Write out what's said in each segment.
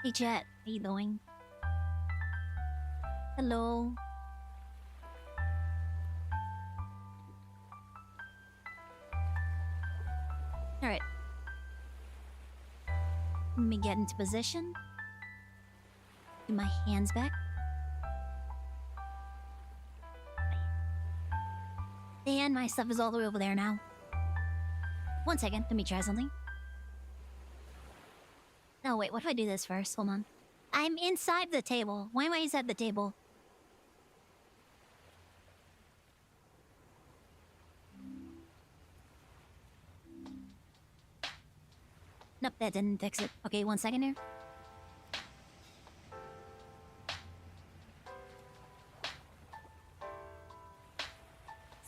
Hey chat, how you doing? Hello. Alright. Let me get into position. Get my hands back. And my stuff is all the way over there now. 1 second, let me try something. No, wait, what if I do this first? Hold on. I'm inside the table. Why am I inside the table? Nope, that didn't fix it. Okay, 1 second here.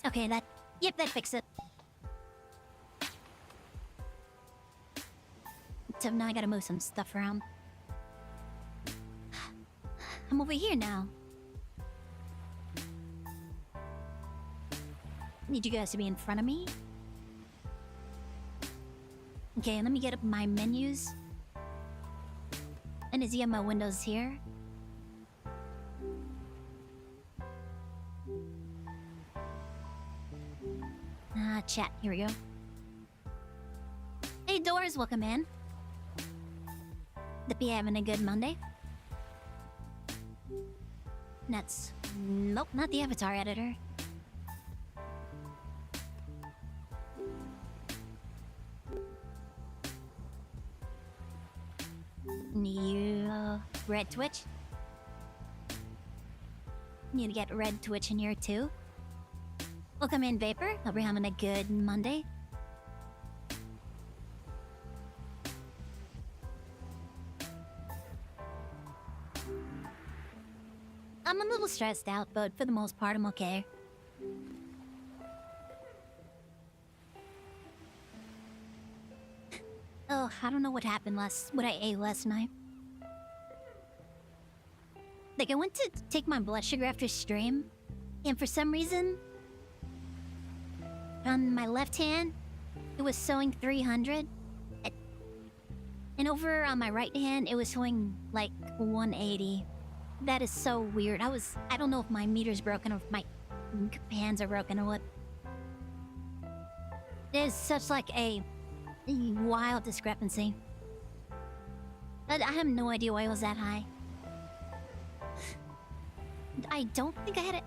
Okay, that... Yep, that fixed it. So now I gotta move some stuff around. I'm over here now. Need you guys to be in front of me. Okay, let me get up my menus. And as you have my windows here. Chat, here we go. Hey Doors, welcome in. Hope you're having a good Monday. That's... Nope, not the avatar editor. You... Red Twitch? Need to get Red Twitch in here too. Welcome in, Vapor. Hope you're having a good Monday. I'm a little stressed out, but for the most part, I'm okay. Oh, I don't know what happened what I ate last night. Like, I went to take my blood sugar after stream, and for some reason, on my left hand, it was showing 300. And over on my right hand, it was showing, like, 180. That is so weird. I don't know if my meter's broken or if my hands are broken or what. There's such, like, a wild discrepancy. But I have no idea why it was that high. I don't think I had it.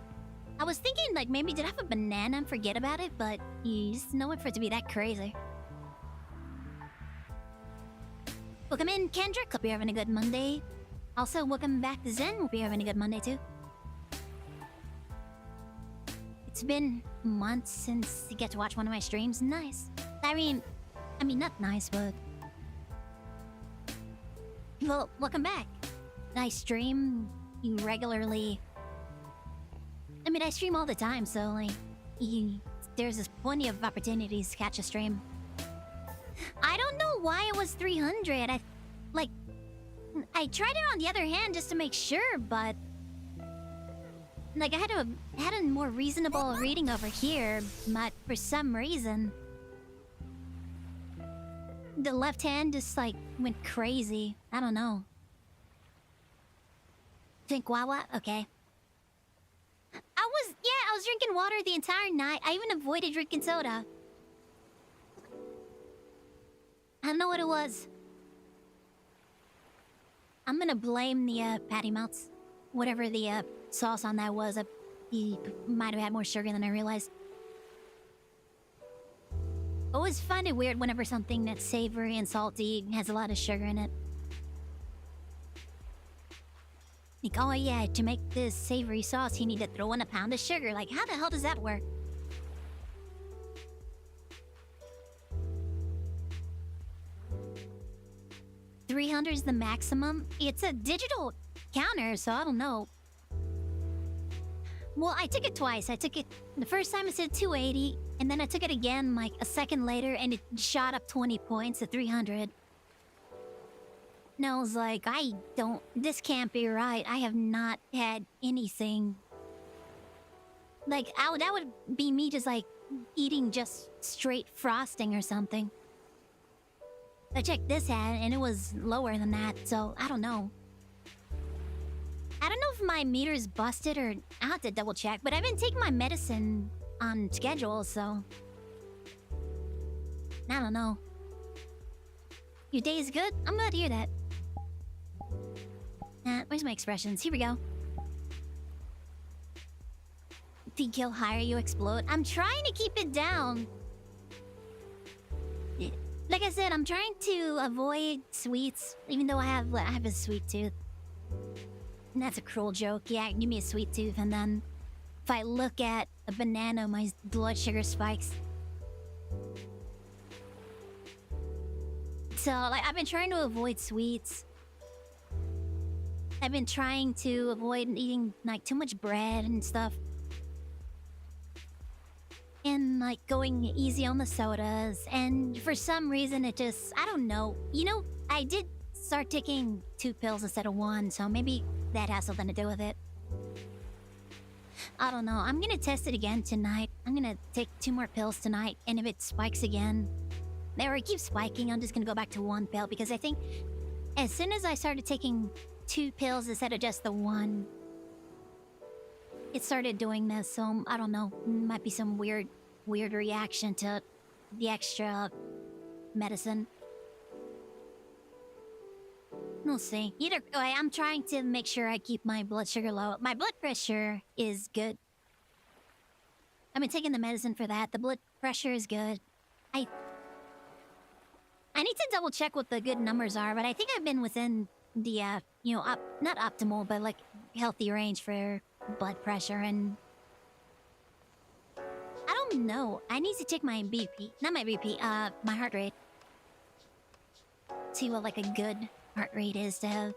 I was thinking, like, maybe did I have a banana and forget about it, but you just know it for it to be that crazy. Welcome in, Kendrick. Hope you're having a good Monday. Also, welcome back to Zen. Hope you're having a good Monday, too. It's been months since you get to watch one of my streams. Nice. I mean, not nice, but... Well, welcome back. I stream regularly. I mean, I stream all the time, so, like... there's plenty of opportunities to catch a stream. I don't know why it was 300. I tried it on the other hand just to make sure, but... Like, I had a more reasonable reading over here, but for some reason... The left hand just, like, went crazy. I don't know. Drink Wawa? Okay. I was drinking water the entire night. I even avoided drinking soda. I don't know what it was. I'm gonna blame the patty melts. Whatever the sauce on that was, he might have had more sugar than I realized. Always find it weird whenever something that's savory and salty has a lot of sugar in it. Like, oh yeah, to make this savory sauce, you need to throw in a pound of sugar. Like, how the hell does that work? $300 is the maximum. It's a digital counter, so I don't know. Well, I took it twice. I took it... The first time it said 280, and then I took it again, like, a second later, and it shot up 20 points to 300. And I was like, this can't be right. I have not had anything. Like, that would be me just, like, eating just straight frosting or something. I checked this ad and it was lower than that, so I don't know. I don't know if my meter's busted or I'll have to double check, but I've been taking my medicine on schedule, so I don't know. Your day is good? I'm glad to hear that. Where's my expressions? Here we go. The kill higher you explode. I'm trying to keep it down. Like I said, I'm trying to avoid sweets, even though I have a sweet tooth. And that's a cruel joke. Yeah, give me a sweet tooth, and then if I look at a banana, my blood sugar spikes. So, like, I've been trying to avoid sweets. I've been trying to avoid eating, like, too much bread and stuff. And, like, going easy on the sodas. And for some reason, it just... I don't know. You know, I did start taking 2 pills instead of 1, so maybe that has something to do with it. I don't know. I'm gonna test it again tonight. I'm gonna take 2 more pills tonight, and if it spikes again... or it keeps spiking, I'm just gonna go back to 1 pill, because I think as soon as I started taking 2 pills instead of just the 1, it started doing this, so I don't know. Might be some weird reaction to the extra medicine. We'll see. Either way, I'm trying to make sure I keep my blood sugar low. My blood pressure is good. I've been taking the medicine for that. The blood pressure is good. I need to double check what the good numbers are, but I think I've been within the, you know, not optimal, but like healthy range for blood pressure, and I don't know. I need to check my BP. Not my BP, my heart rate. See what like a good heart rate is to have.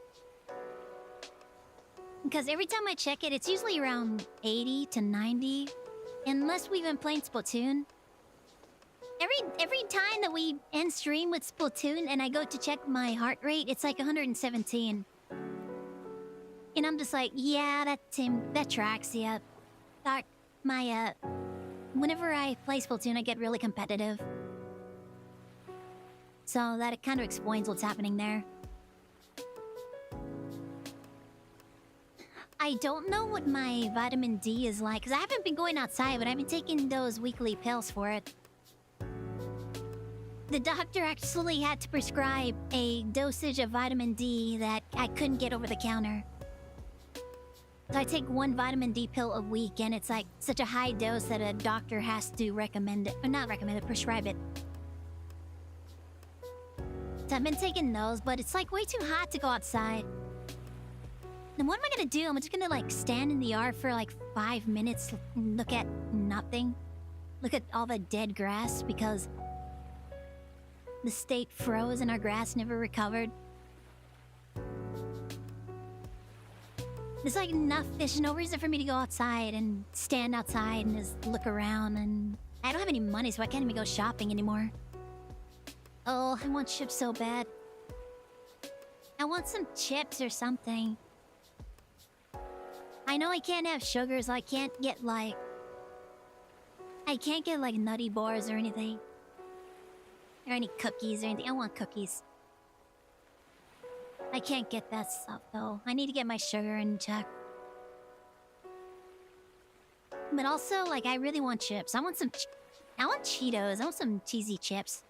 Because every time I check it, it's usually around 80 to 90. Unless we've been playing Splatoon. Every time that we end stream with Splatoon and I go to check my heart rate, it's like 117. And I'm just like, yeah, that tracks, yeah. Whenever I play Splatoon, I get really competitive. So that kind of explains what's happening there. I don't know what my vitamin D is like, because I haven't been going outside, but I've been taking those weekly pills for it. The doctor actually had to prescribe a dosage of vitamin D that I couldn't get over the counter. So I take 1 vitamin D pill a week, and it's like such a high dose that a doctor has to recommend it. Or not recommend it, prescribe it. So I've been taking those, but it's like way too hot to go outside. Then what am I gonna do? I'm just gonna like stand in the yard for like 5 minutes and look at nothing. Look at all the dead grass because the state froze and our grass never recovered. There's like enough. There's no reason for me to go outside and stand outside and just look around, and I don't have any money, so I can't even go shopping anymore. Oh, I want chips so bad. I want some chips or something. I know I can't have sugar, so I can't get like... I can't get like nutty bars or anything. Or any cookies or anything. I want cookies. I can't get that stuff though. I need to get my sugar in check. But also, like, I really want chips. I want I want Cheetos. I want some cheesy chips.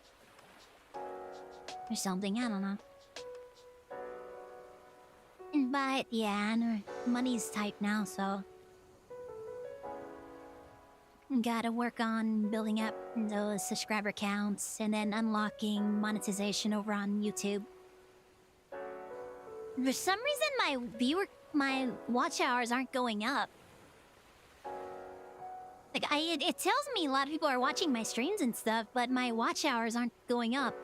Or something, I don't know. But, yeah, money's tight now, so... Gotta work on building up those subscriber counts and then unlocking monetization over on YouTube. For some reason, my watch hours aren't going up. Like, it tells me a lot of people are watching my streams and stuff, but my watch hours aren't going up.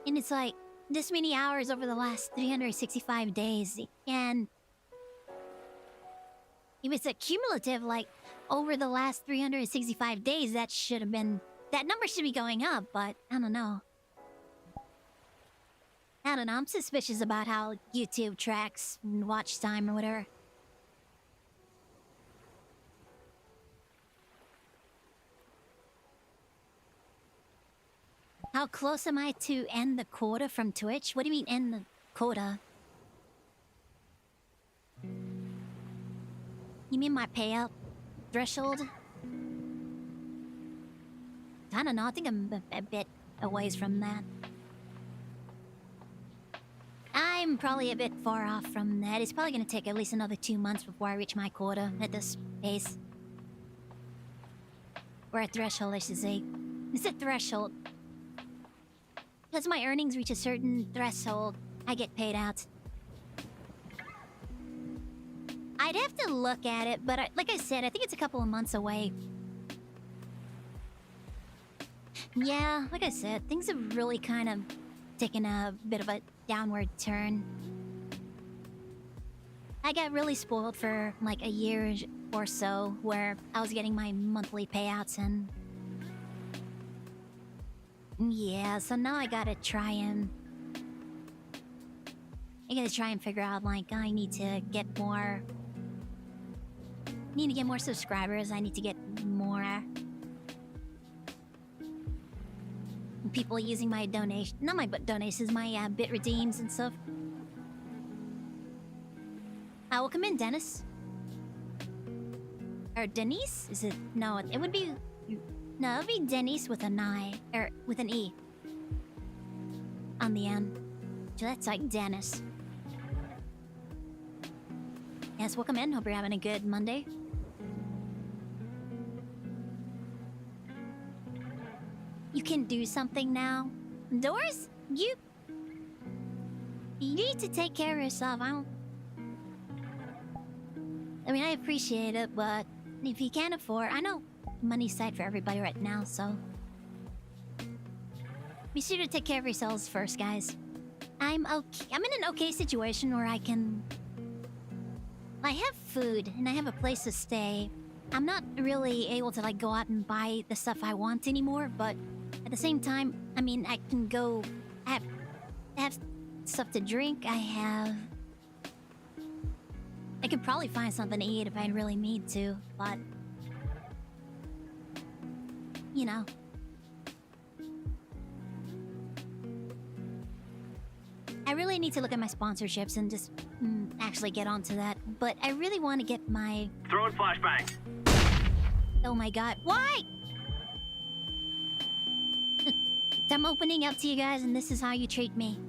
And it's like, this many hours over the last 365 days. And if it's a cumulative, like, over the last 365 days, that number should be going up, but I don't know. I'm suspicious about how YouTube tracks watch time or whatever. How close am I to end the quota from Twitch? What do you mean end the quota? You mean my payout threshold? I don't know. I think I'm a bit a ways from that. I'm probably a bit far off from that. It's probably going to take at least another 2 months before I reach my quota at this pace. Or a threshold, I should say. It's a threshold. As my earnings reach a certain threshold, I get paid out. I'd have to look at it, but like I said, I think it's a couple of months away. Yeah, like I said, things have really kind of taken a bit of a downward turn. I got really spoiled for like a year or so where I was getting my monthly payouts and... Yeah, so now I gotta try and figure out, like, I need to get more... Need to get more subscribers, I need to get more... people using my donation... Not my donations, my bit redeems and stuff. Welcome in, Dennis. Or Denise? Is it... No, it would be... No, it would be Denise with an I. Or with an E. On the end. So that's like Dennis. Yes, welcome in. Hope you're having a good Monday. You can do something now. Doris, you need to take care of yourself. I mean, I appreciate it, but if you can't afford... I know money's tight for everybody right now, so... Be sure to take care of yourselves first, guys. I'm okay. I'm in an okay situation where I can... I have food, and I have a place to stay. I'm not really able to, like, go out and buy the stuff I want anymore, but... At the same time, I mean, I can go... I have stuff to drink, I could probably find something to eat if I really need to, but... You know. I really need to look at my sponsorships and just actually get onto that. But I really want to get my... Throwing flashbang. Oh my god. Why? I'm opening up to you guys and this is how you treat me.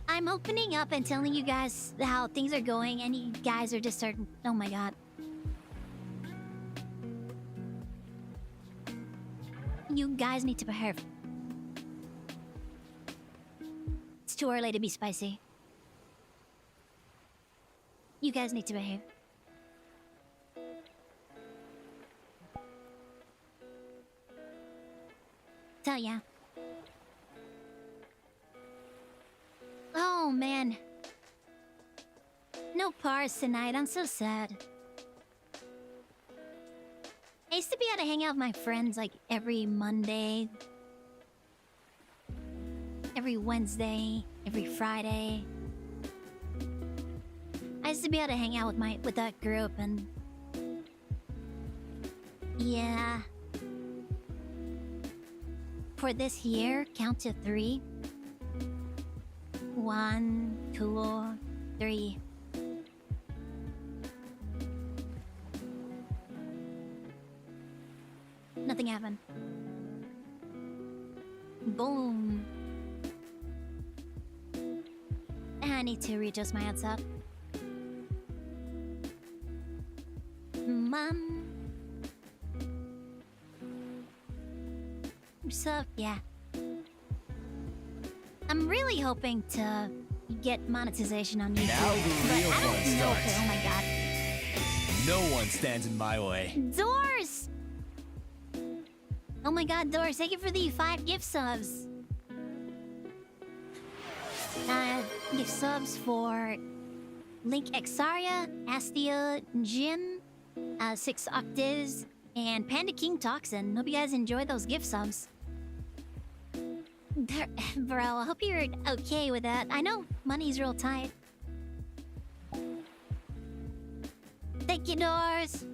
I'm opening up and telling you guys how things are going and you guys are just certain... Oh my god. You guys need to behave. It's too early to be spicy. You guys need to behave. Tell ya. Oh man. No pars tonight, I'm so sad. I used to be able to hang out with my friends like every Monday, every Wednesday, every Friday. I used to be able to hang out with that group and... Yeah. For this year, count to 3. 1, 2, 3. Nothing happened. Boom. I need to readjust my headset. Mom. So, yeah. I'm really hoping to get monetization on YouTube. Now the real one starts. Oh my god. No one stands in my way. Doors! Oh my god, Doors, thank you for the 5 gift subs. Gift subs for Link Exaria, Astia, Jim, 6 Octaves, and Panda King Toxin. Hope you guys enjoy those gift subs. Bro, I hope you're okay with that. I know money's real tight. Thank you, Doors,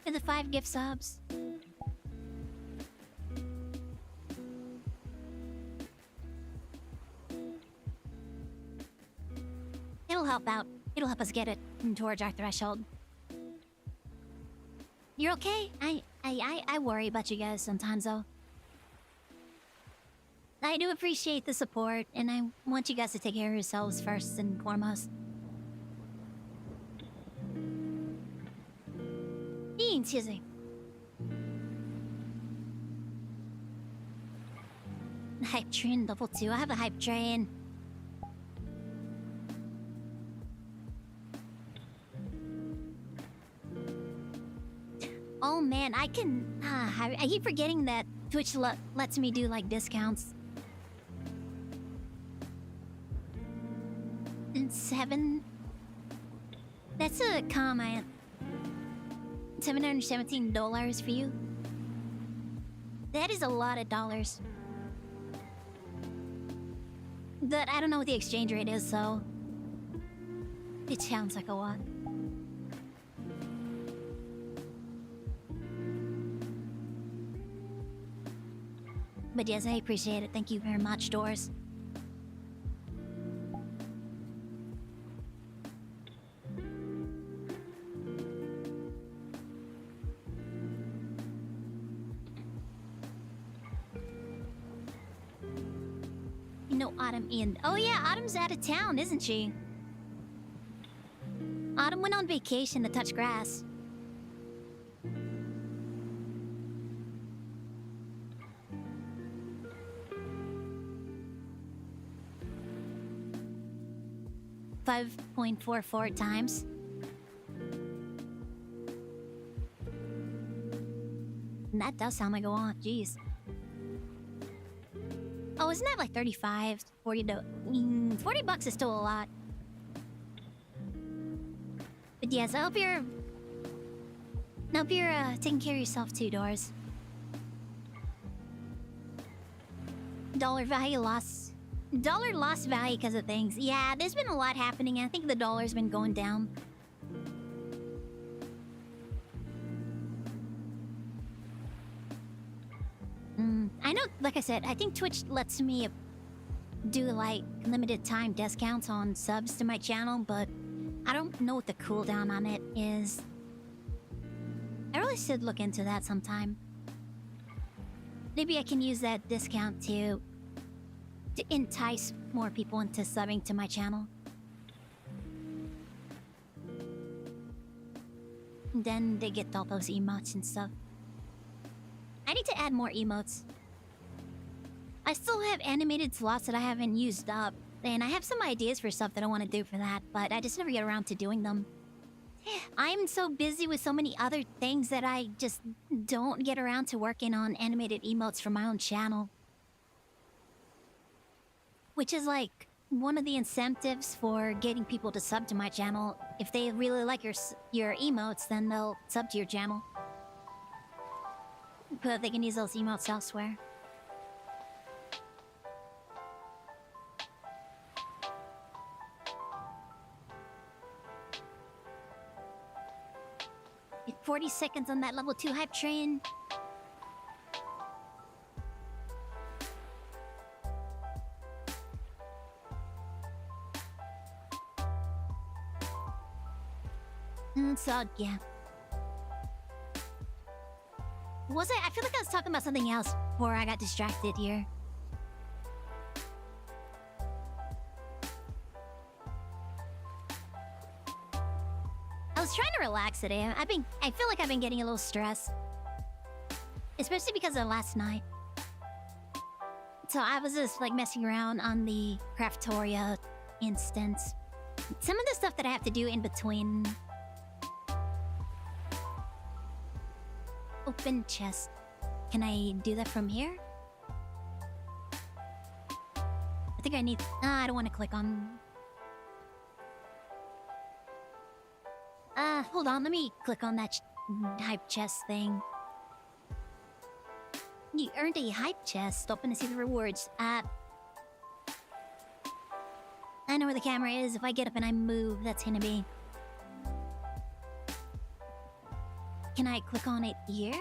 for the 5 gift subs. It'll help out. It'll help us get it towards our threshold. You're okay? I worry about you guys sometimes, though. I do appreciate the support, and I want you guys to take care of yourselves first and foremost. Excuse me. Hype train level 2. I have a hype train. Oh man, I can... I keep forgetting that Twitch lets me do like discounts. And 7... That's a comment. $717 for you. That is a lot of dollars. But I don't know what the exchange rate is, so... It sounds like a lot. But yes, I appreciate it. Thank you very much, Doors. You know Autumn in... Oh yeah, Autumn's out of town, isn't she? Autumn went on vacation to touch grass. .44 times. And that does sound like a lot. Jeez. Oh, isn't that like 35, 40 to... 40 bucks is still a lot. But yes, I hope you're... taking care of yourself too, Doors. Dollar value loss. Dollar lost value because of things. Yeah, there's been a lot happening, and I think the dollar's been going down. I know, like I said, I think Twitch lets me do like limited time discounts on subs to my channel, but I don't know what the cooldown on it is. I really should look into that sometime. Maybe I can use that discount to entice more people into subbing to my channel. And then they get all those emotes and stuff. I need to add more emotes. I still have animated slots that I haven't used up, and I have some ideas for stuff that I want to do for that, but I just never get around to doing them. I'm so busy with so many other things that I just don't get around to working on animated emotes for my own channel. Which is like one of the incentives for getting people to sub to my channel. If they really like your emotes, then they'll sub to your channel. But they can use those emotes elsewhere. Get 40 seconds on that level 2 hype train. So, yeah. Was I feel like I was talking about something else before I got distracted here. I was trying to relax today. I feel like I've been getting a little stressed. Especially because of last night. So I was just like messing around on the Craftoria instance. Some of the stuff that I have to do in between... Open chest. Can I do that from here? I think I need... I don't want to click on... hold on. Let me click on that hype chest thing. You earned a hype chest. Open to see the rewards. I know where the camera is. If I get up and I move, that's gonna be... Can I click on it here?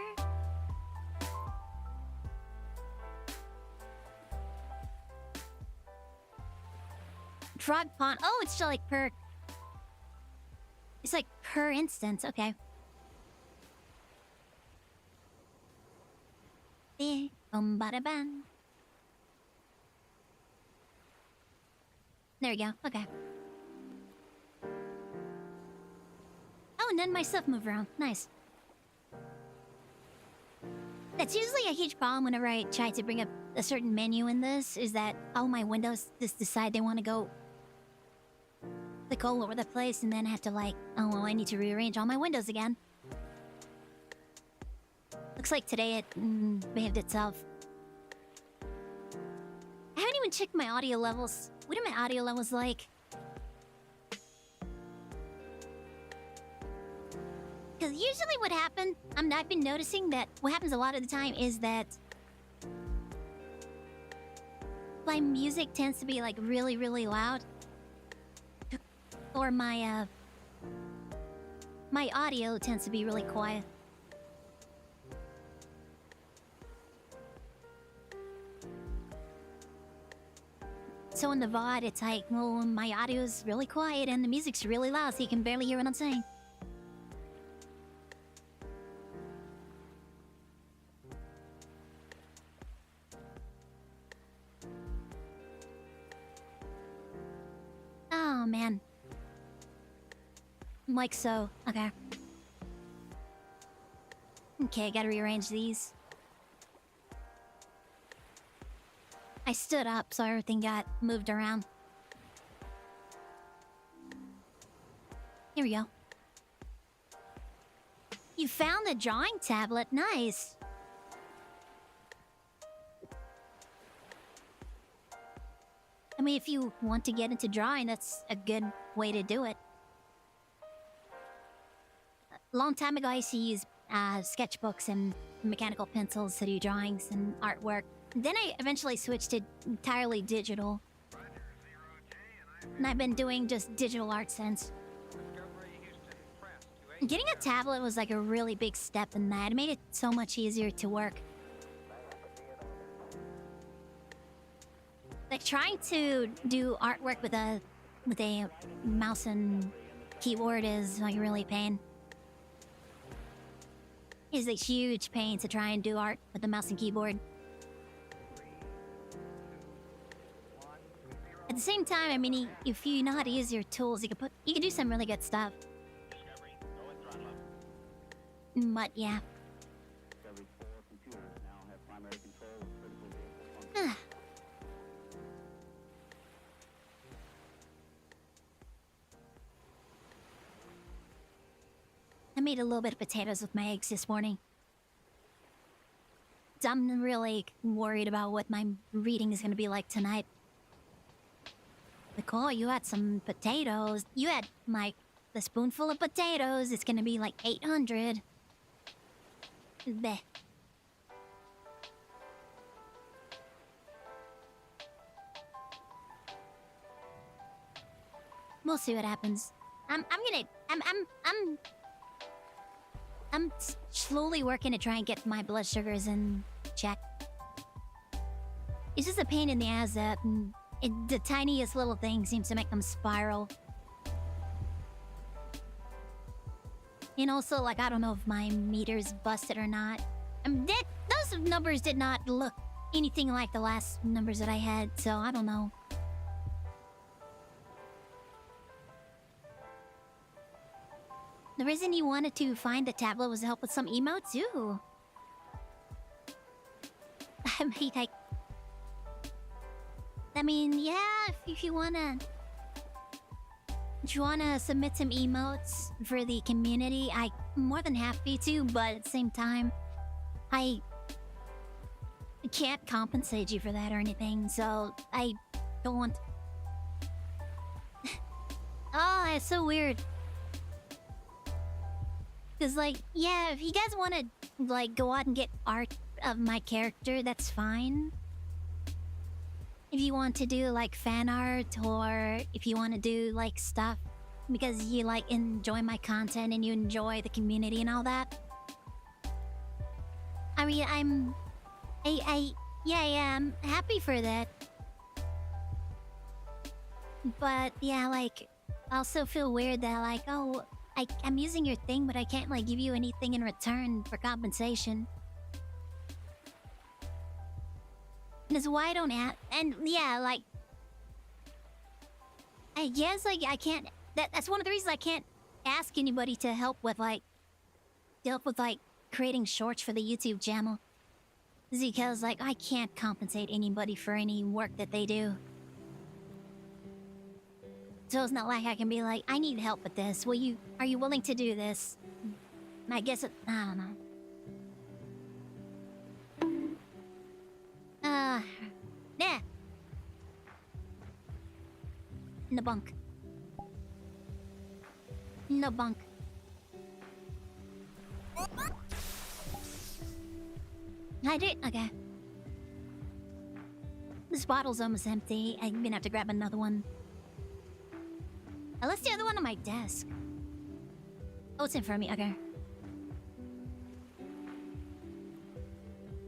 Frog Pond. Oh, it's still like perk. It's like per instance. Okay. Bada bang. There we go. Okay. Oh, and then my stuff move around. Nice. That's usually a huge problem whenever I try to bring up a certain menu in this, is that all my windows just decide they want to go click all over the place, and then I have to like, oh, well, I need to rearrange all my windows again. Looks like today it behaved itself. I haven't even checked my audio levels. What are my audio levels like? Because usually what happens, I've been noticing that what happens a lot of the time is that my music tends to be like really, really loud. Or my audio tends to be really quiet. So in the VOD, it's like, well, my audio is really quiet and the music's really loud, so you can barely hear what I'm saying. Oh, man. Like so. Okay. Okay, gotta rearrange these. I stood up, so everything got moved around. Here we go. You found the drawing tablet. Nice. I mean, if you want to get into drawing, that's a good way to do it. A long time ago, I used to use sketchbooks and mechanical pencils to do drawings and artwork. Then I eventually switched to entirely digital. And I've been doing just digital art since. Getting a tablet was like a really big step in that. It made it so much easier to work. Like trying to do artwork with a mouse and keyboard is like really a pain. It's a huge pain to try and do art with the mouse and keyboard. At the same time, I mean, if you know how to use your tools, you can do some really good stuff. But yeah. I made a little bit of potatoes with my eggs this morning. So I'm really worried about what my reading is going to be like tonight. Nicole, you had some potatoes. You had, like, the spoonful of potatoes. It's going to be like 800. Bleh. We'll see what happens. I'm slowly working to try and get my blood sugars in check. It's just a pain in the ass that the tiniest little thing seems to make them spiral. And also, like, I don't know if my meter's busted or not. Those numbers did not look anything like the last numbers that I had, so I don't know. The reason you wanted to find the tablet was to help with some emotes too. I mean, yeah, if you wanna submit some emotes for the community, I'm more than happy to, but at the same time, I can't compensate you for that or anything, so I don't want... Oh, it's so weird. Because, like, yeah, if you guys want to, like, go out and get art of my character, that's fine. If you want to do, like, fan art, or if you want to do, like, stuff because you, like, enjoy my content and you enjoy the community and all that. I mean, I'm happy for that. But, yeah, like, I also feel weird that, like, oh... I'm using your thing, but I can't like give you anything in return for compensation. And that's why I don't and yeah, like I guess like I can't. That's one of the reasons I can't ask anybody to help with like creating shorts for the YouTube channel. Is because like I can't compensate anybody for any work that they do. So it's not like I can be like, I need help with this. Are you willing to do this? And I guess I don't know. Yeah. No bunk. No bunk. I did. Okay. This bottle's almost empty. I'm gonna have to grab another one. I left the other one on my desk. Oh, it's in front of me. Okay.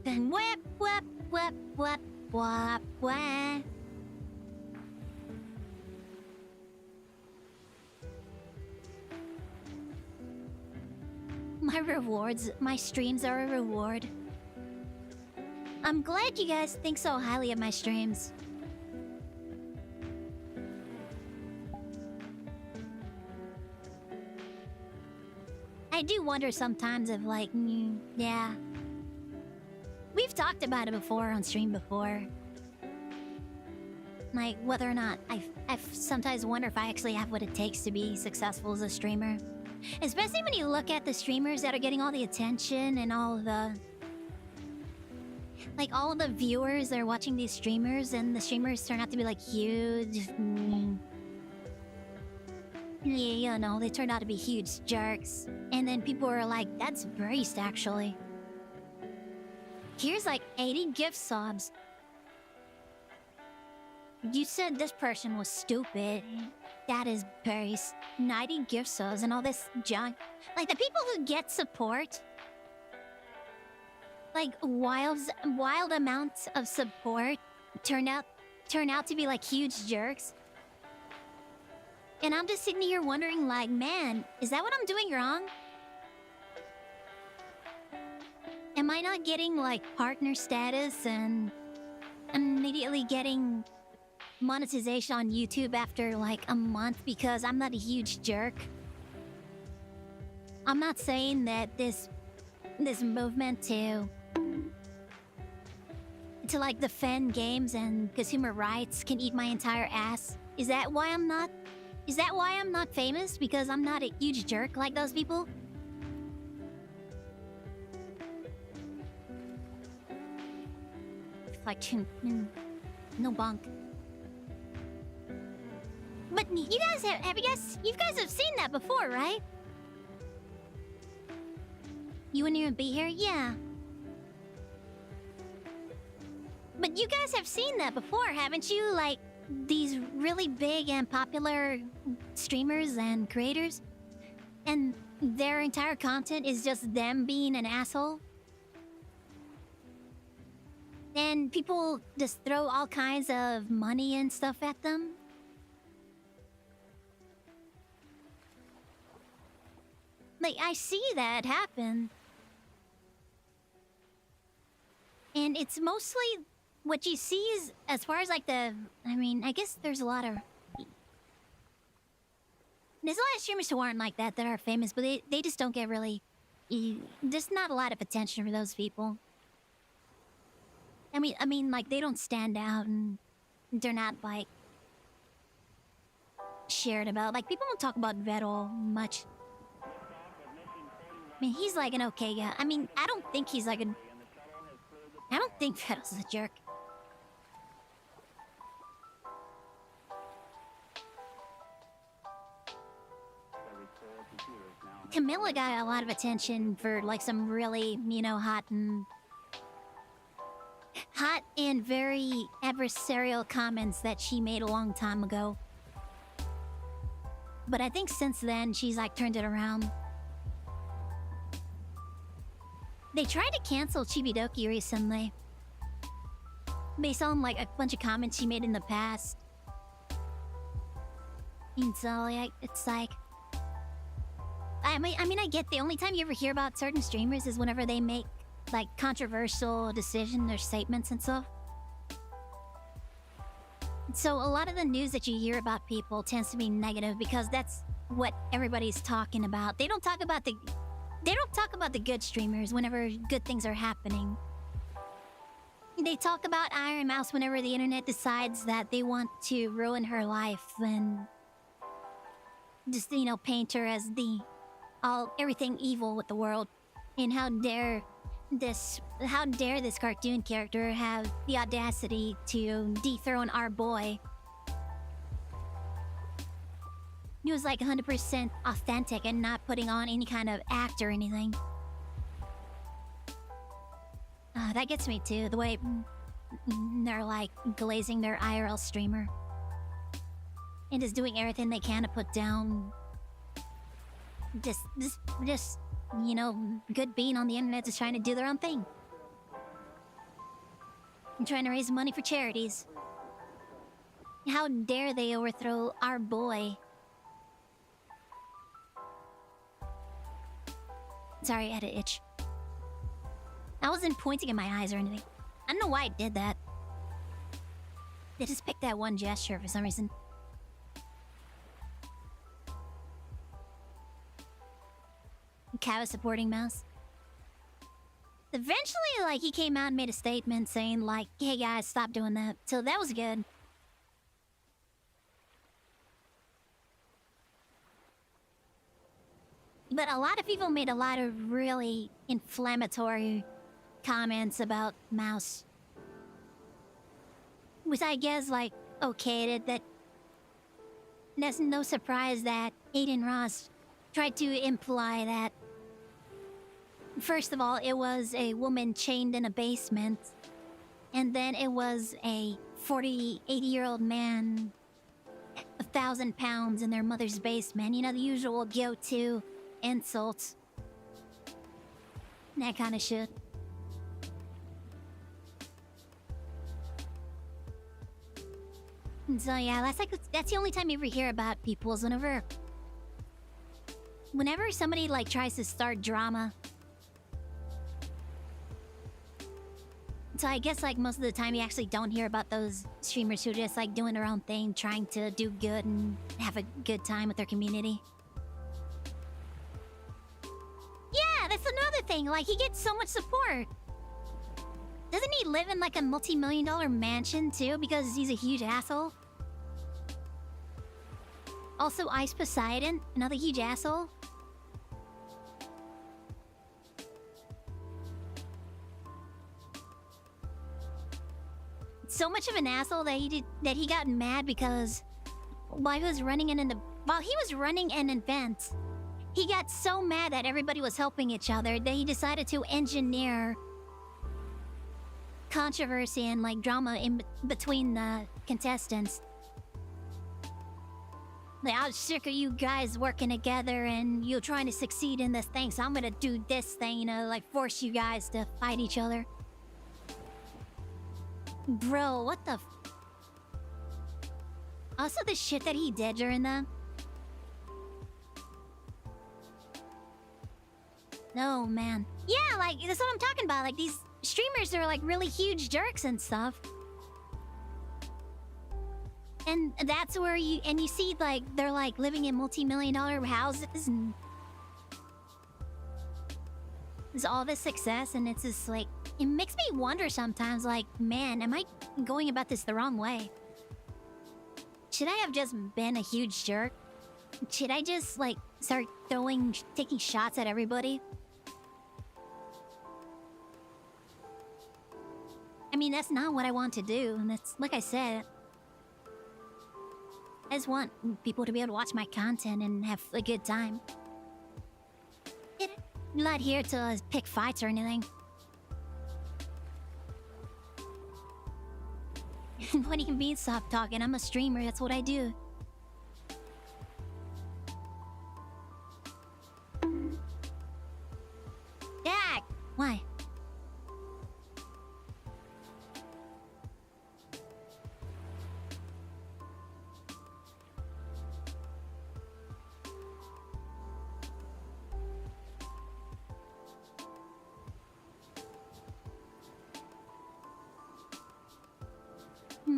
Then whip, whip, whip, whip, whip, whip. My rewards, my streams are a reward. I'm glad you guys think so highly of my streams. I do wonder sometimes if like, yeah. We've talked about it before on stream before. Like whether or not I've sometimes wonder if I actually have what it takes to be successful as a streamer. Especially when you look at the streamers that are getting all the attention and all of the... Like, all of the viewers that are watching these streamers, and the streamers turn out to be, like, huge. Yeah, you know, they turn out to be huge jerks. And then people are like, that's braced, actually. Here's, like, 80 gift subs. You said this person was stupid. That is braced. 90 gift subs and all this junk. Like, the people who get support... Like wild amounts of support turn out to be like huge jerks. And I'm just sitting here wondering like, man, is that what I'm doing wrong? Am I not getting like partner status and immediately getting monetization on YouTube after like a month because I'm not a huge jerk? I'm not saying that this movement to like defend games and consumer rights can eat my entire ass. Is that why I'm not famous? Because I'm not a huge jerk like those people? Like, no bunk. But you guys you guys have seen that before, right? You wouldn't even be here? Yeah. But you guys have seen that before, haven't you? Like, these really big and popular streamers and creators? And their entire content is just them being an asshole? And people just throw all kinds of money and stuff at them? Like, I see that happen. And it's mostly what you see is, as far as like I guess there's a lot of streamers who aren't like that are famous, but they just don't get really, there's not a lot of attention for those people. I mean, like, they don't stand out and they're not like shared about. Like, people don't talk about Vettel much. I mean, he's like an okay guy. I mean, I don't think Vettel's a jerk. Camilla got a lot of attention for like some really, hot and very adversarial comments that she made a long time ago. But I think since then, she's like turned it around. They tried to cancel Chibidoki recently, based on like a bunch of comments she made in the past. And so, like, it's like... I mean, I get the only time you ever hear about certain streamers is whenever they make like controversial decisions or statements and stuff. So a lot of the news that you hear about people tends to be negative because that's what everybody's talking about. They don't talk about the good streamers whenever good things are happening. They talk about Iron Mouse whenever the internet decides that they want to ruin her life and just, you know, paint her as the everything evil with the world. And how dare this cartoon character have the audacity to dethrone our boy? He was like 100% authentic and not putting on any kind of act or anything. That gets me too, the way they're like glazing their IRL streamer. And just doing everything they can to put down just, you know, good being on the internet, just trying to do their own thing. And trying to raise money for charities. How dare they overthrow our boy? Sorry, I had an itch. I wasn't pointing at my eyes or anything. I don't know why I did that. They just picked that one gesture for some reason. Cat was supporting Mouse. Eventually, like, he came out and made a statement saying, like, hey guys, stop doing that. So that was good. But a lot of people made a lot of really inflammatory comments about Mouse. Which I guess, like, okay, that there's no surprise that Aiden Ross tried to imply that, first of all, it was a woman chained in a basement, and then it was a 80-year-old man, 1,000 pounds in their mother's basement. You know, the usual go-to insults. That kind of shit. So yeah, that's the only time you ever hear about people is whenever somebody like tries to start drama. So I guess like most of the time you actually don't hear about those streamers who are just like doing their own thing, trying to do good and have a good time with their community. Yeah, that's another thing. Like, he gets so much support. Doesn't he live in like a multi-million-dollar mansion too because he's a huge asshole? Also, Ice Poseidon, another huge asshole. So much of an asshole that he got mad because while he was running an event, he got so mad that everybody was helping each other that he decided to engineer controversy and like drama in between the contestants. Like, I was sick of you guys working together and you trying to succeed in this thing, so I'm gonna do this thing, you know, like force you guys to fight each other. Bro, what the Also, the shit that he did during that. No, man. Yeah, like, that's what I'm talking about. Like, these streamers are, like, really huge jerks and stuff. And that's where you see, like, they're, like, living in multi-million-dollar houses and... there's all this success, and it's just, like... it makes me wonder sometimes, like, man, am I going about this the wrong way? Should I have just been a huge jerk? Should I just, like, start taking shots at everybody? I mean, that's not what I want to do, and that's, like I said... I just want people to be able to watch my content and have a good time. I'm not here to pick fights or anything. What do you mean stop talking? I'm a streamer, that's what I do. Jack! Why?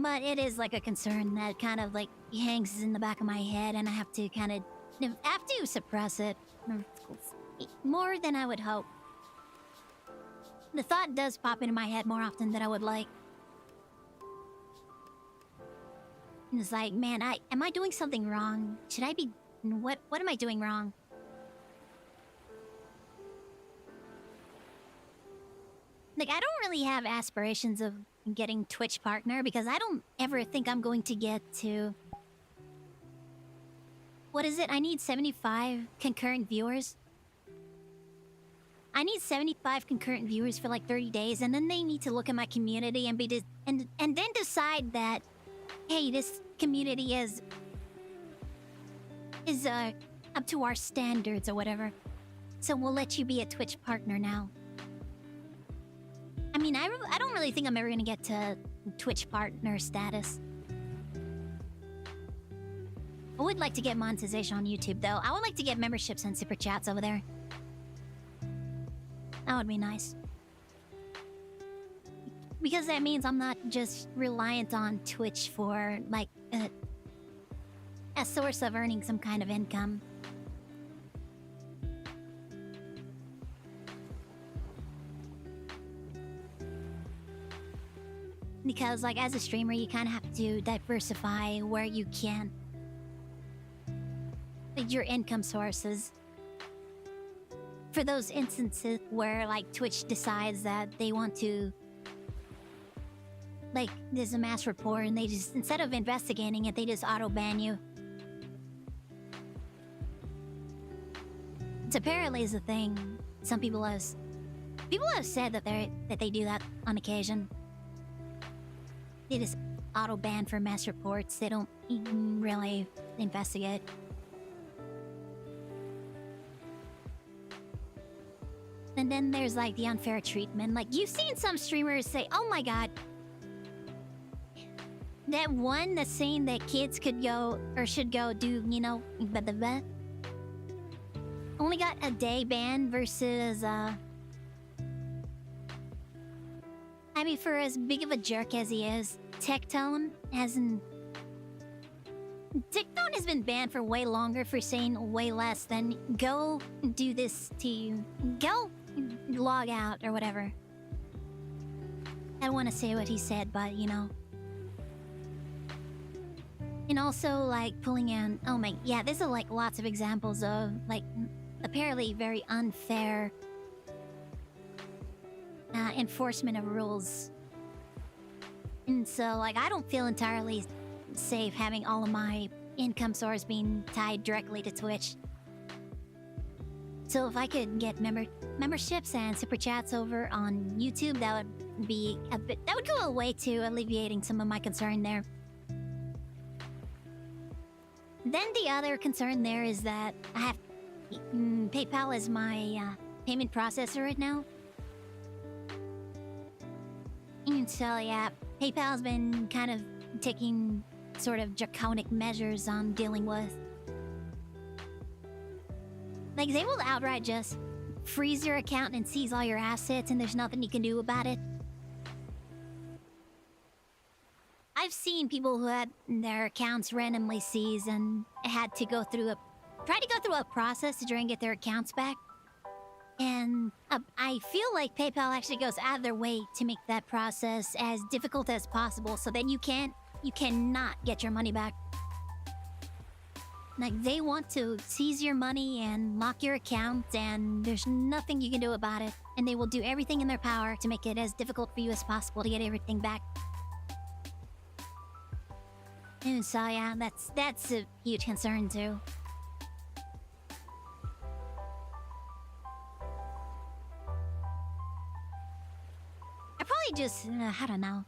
But it is like a concern that kind of like hangs in the back of my head, and I have to kind of have to suppress it more than I would hope. The thought does pop into my head more often than I would like. And it's like, man, am I doing something wrong? Should I be... What am I doing wrong? Like, I don't really have aspirations of getting Twitch partner because I don't ever think I'm going to get to... What is it? I need 75 concurrent viewers. I need 75 concurrent viewers for like 30 days, and then they need to look at my community and and then decide that, hey, this community is up to our standards or whatever. So we'll let you be a Twitch partner now. I mean, I don't really think I'm ever gonna get to Twitch partner status. I would like to get monetization on YouTube, though. I would like to get memberships and super chats over there. That would be nice. Because that means I'm not just reliant on Twitch for, like, a source of earning some kind of income. Because, like, as a streamer, you kind of have to diversify where you can. Like, your income sources. For those instances where, like, Twitch decides that they want to... Like, there's a mass report and they just... Instead of investigating it, they just auto-ban you. It's apparently is a thing. Some people have... People have said that they do that on occasion. They just auto-ban for mass reports. They don't even really investigate. And then there's, like, the unfair treatment. Like, you've seen some streamers say, oh my god, that one that's saying that kids could go, or should go do, you know, only got a day ban versus, I mean, for as big of a jerk as he is, Tectone has been banned for way longer for saying way less than go do this to you. Go log out or whatever. I don't want to say what he said, but you know. And also, like, pulling in... Oh my... Yeah, there's like lots of examples of, like, apparently very unfair enforcement of rules. And so, like, I don't feel entirely safe having all of my income source being tied directly to Twitch. So if I could get memberships and super chats over on YouTube, that would be a bit... That would go a way to alleviating some of my concern there. Then the other concern there is that I have... PayPal is my payment processor right now. And so, yeah, PayPal's been kind of taking sort of draconic measures on dealing with. Like, they will outright just freeze your account and seize all your assets, and there's nothing you can do about it. I've seen people who had their accounts randomly seized and had to go through a process to try and get their accounts back. And I feel like PayPal actually goes out of their way to make that process as difficult as possible, so that you cannot get your money back. Like, they want to seize your money and lock your account, and there's nothing you can do about it. And they will do everything in their power to make it as difficult for you as possible to get everything back. And so, yeah, that's a huge concern, too. I probably just, I don't know.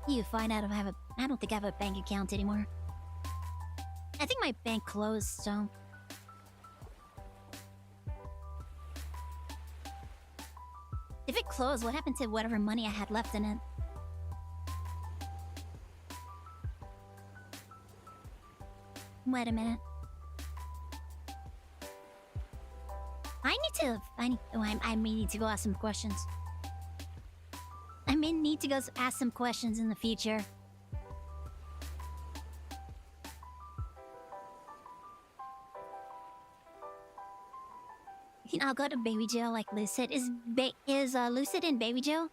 You find out if I don't think I have a bank account anymore. I think my bank closed, so... If it closed, what happened to whatever money I had left in it? Wait a minute. I may need to go ask some questions. I may need to go ask some questions in the future. I'll go to Baby Joe like Lucid. Is Lucid in Baby Joe?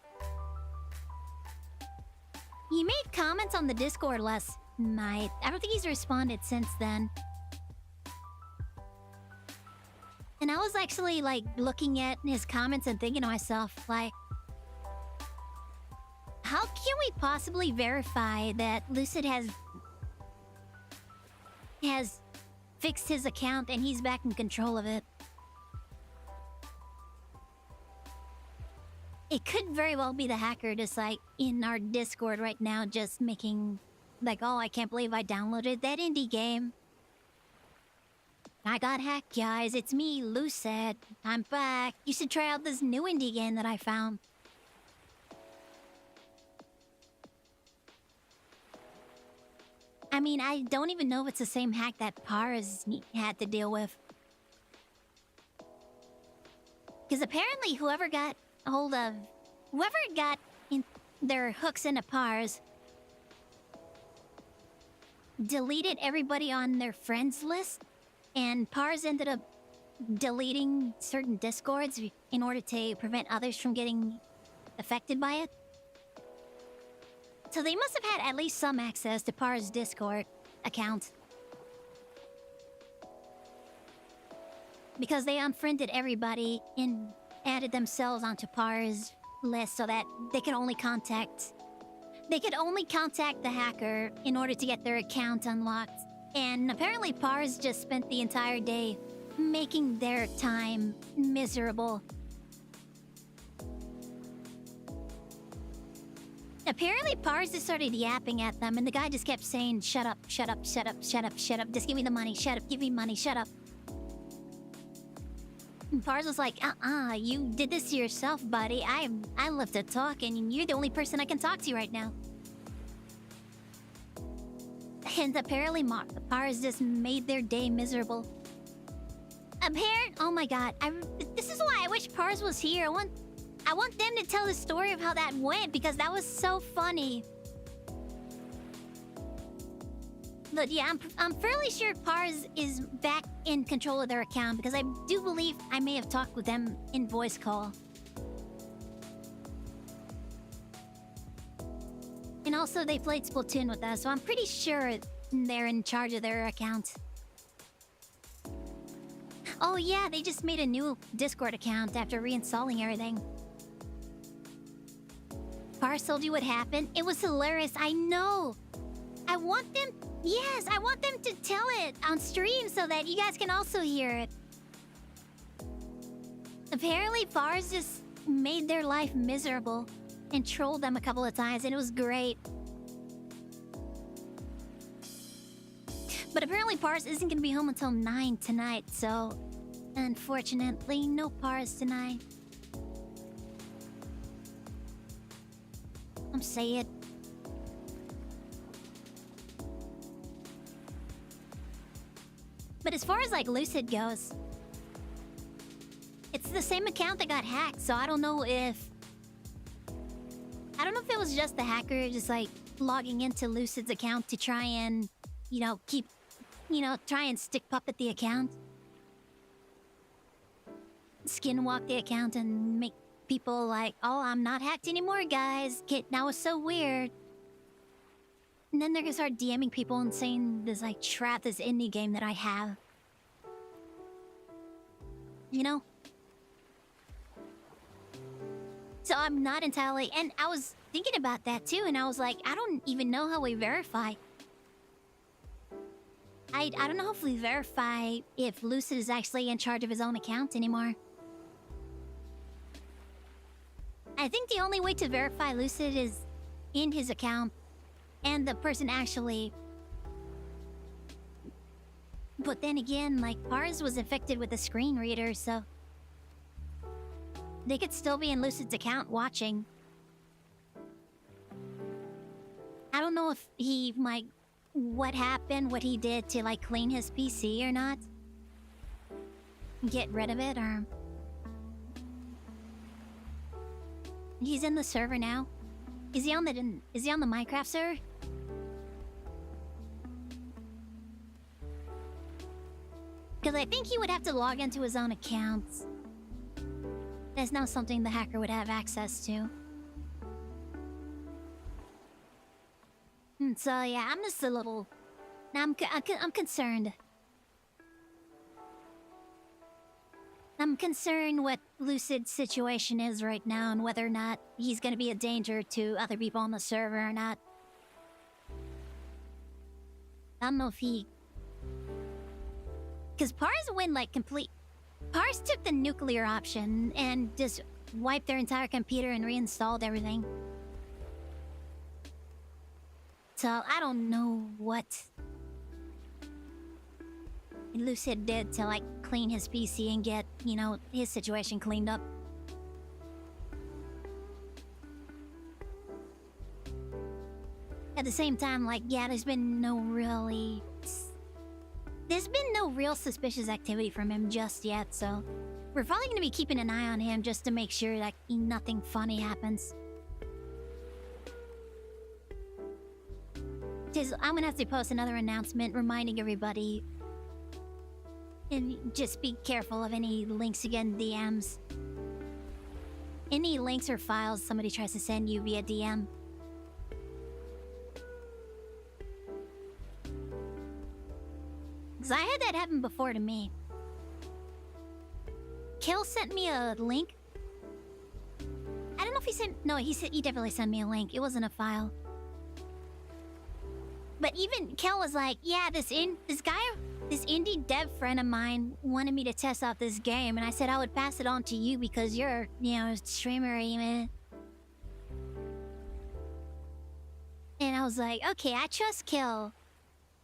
He made comments on the Discord last night. I don't think he's responded since then. And I was actually like looking at his comments and thinking to myself, like, how can we possibly verify that Lucid has fixed his account and he's back in control of it? It could very well be the hacker just like in our Discord right now just making like, oh, I can't believe I downloaded that indie game. I got hacked, guys. It's me, Lucid. I'm back. You should try out this new indie game that I found. I mean, I don't even know if it's the same hack that Pars had to deal with. Because apparently whoever got in their hooks into Pars deleted everybody on their friends list, and Pars ended up deleting certain Discords in order to prevent others from getting affected by it. So they must have had at least some access to Pars' Discord account. Because they unfriended everybody and added themselves onto Pars' list so that they could only contact the hacker in order to get their account unlocked. And apparently Pars just spent the entire day making their time miserable. Apparently Pars just started yapping at them, and the guy just kept saying, shut up, shut up, shut up, shut up, shut up, just give me the money, shut up, give me money, shut up. And Pars was like, you did this to yourself, buddy. I love to talk, and you're the only person I can talk to right now. And apparently Pars just made their day miserable. Oh my god, this is why I wish Pars was here. I want them to tell the story of how that went, because that was so funny. But yeah, I'm fairly sure Pars is back in control of their account, because I do believe I may have talked with them in voice call. And also they played Splatoon with us, so I'm pretty sure they're in charge of their account. Oh yeah, they just made a new Discord account after reinstalling everything. Pars told you what happened? It was hilarious, I know! I want them to tell it on stream so that you guys can also hear it. Apparently, Pars just made their life miserable and trolled them a couple of times, and it was great. But apparently, Pars isn't going to be home until 9 tonight, so unfortunately, no Pars tonight. I'm sad. But as far as like Lucid goes, it's the same account that got hacked, so I don't know if it was just the hacker just like logging into Lucid's account to try and, try and stick puppet the account. Skinwalk the account and make people like, oh, I'm not hacked anymore, guys. That was so weird. And then they're gonna start DMing people and saying this like trap this indie game that I have. You know? So I'm not entirely... And I was thinking about that too, and I was like, I don't even know how we verify. I don't know if we verify if Lucid is actually in charge of his own account anymore. I think the only way to verify Lucid is in his account and the person actually... But then again, like, Pars was infected with a screen reader, so... They could still be in Lucid's account watching. I don't know if he, like, what happened, what he did to, like, clean his PC or not. Get rid of it, or... He's in the server now. Is he on the Minecraft server? Because I think he would have to log into his own account. That's not something the hacker would have access to. So yeah, I'm just a little... I'm concerned. I'm concerned what Lucid's situation is right now and whether or not he's gonna be a danger to other people on the server or not. I don't know if he... Because Pars went like complete... Pars took the nuclear option and just wiped their entire computer and reinstalled everything. So I don't know what Lucid did to like clean his PC and get, you know, his situation cleaned up. At the same time, like, yeah, there's been no real suspicious activity from him just yet, so we're probably gonna be keeping an eye on him just to make sure that nothing funny happens. I'm gonna have to post another announcement reminding everybody, and just be careful of any links you get in DMs. Any links or files somebody tries to send you via DM. Because I had that happen before to me. Kill sent me a link. I don't know if he sent... No, he definitely sent me a link. It wasn't a file. But even Kel was like, yeah, this indie dev friend of mine wanted me to test out this game, and I said I would pass it on to you because you're, you know, a streamer, man. And I was like, okay, I trust Kel.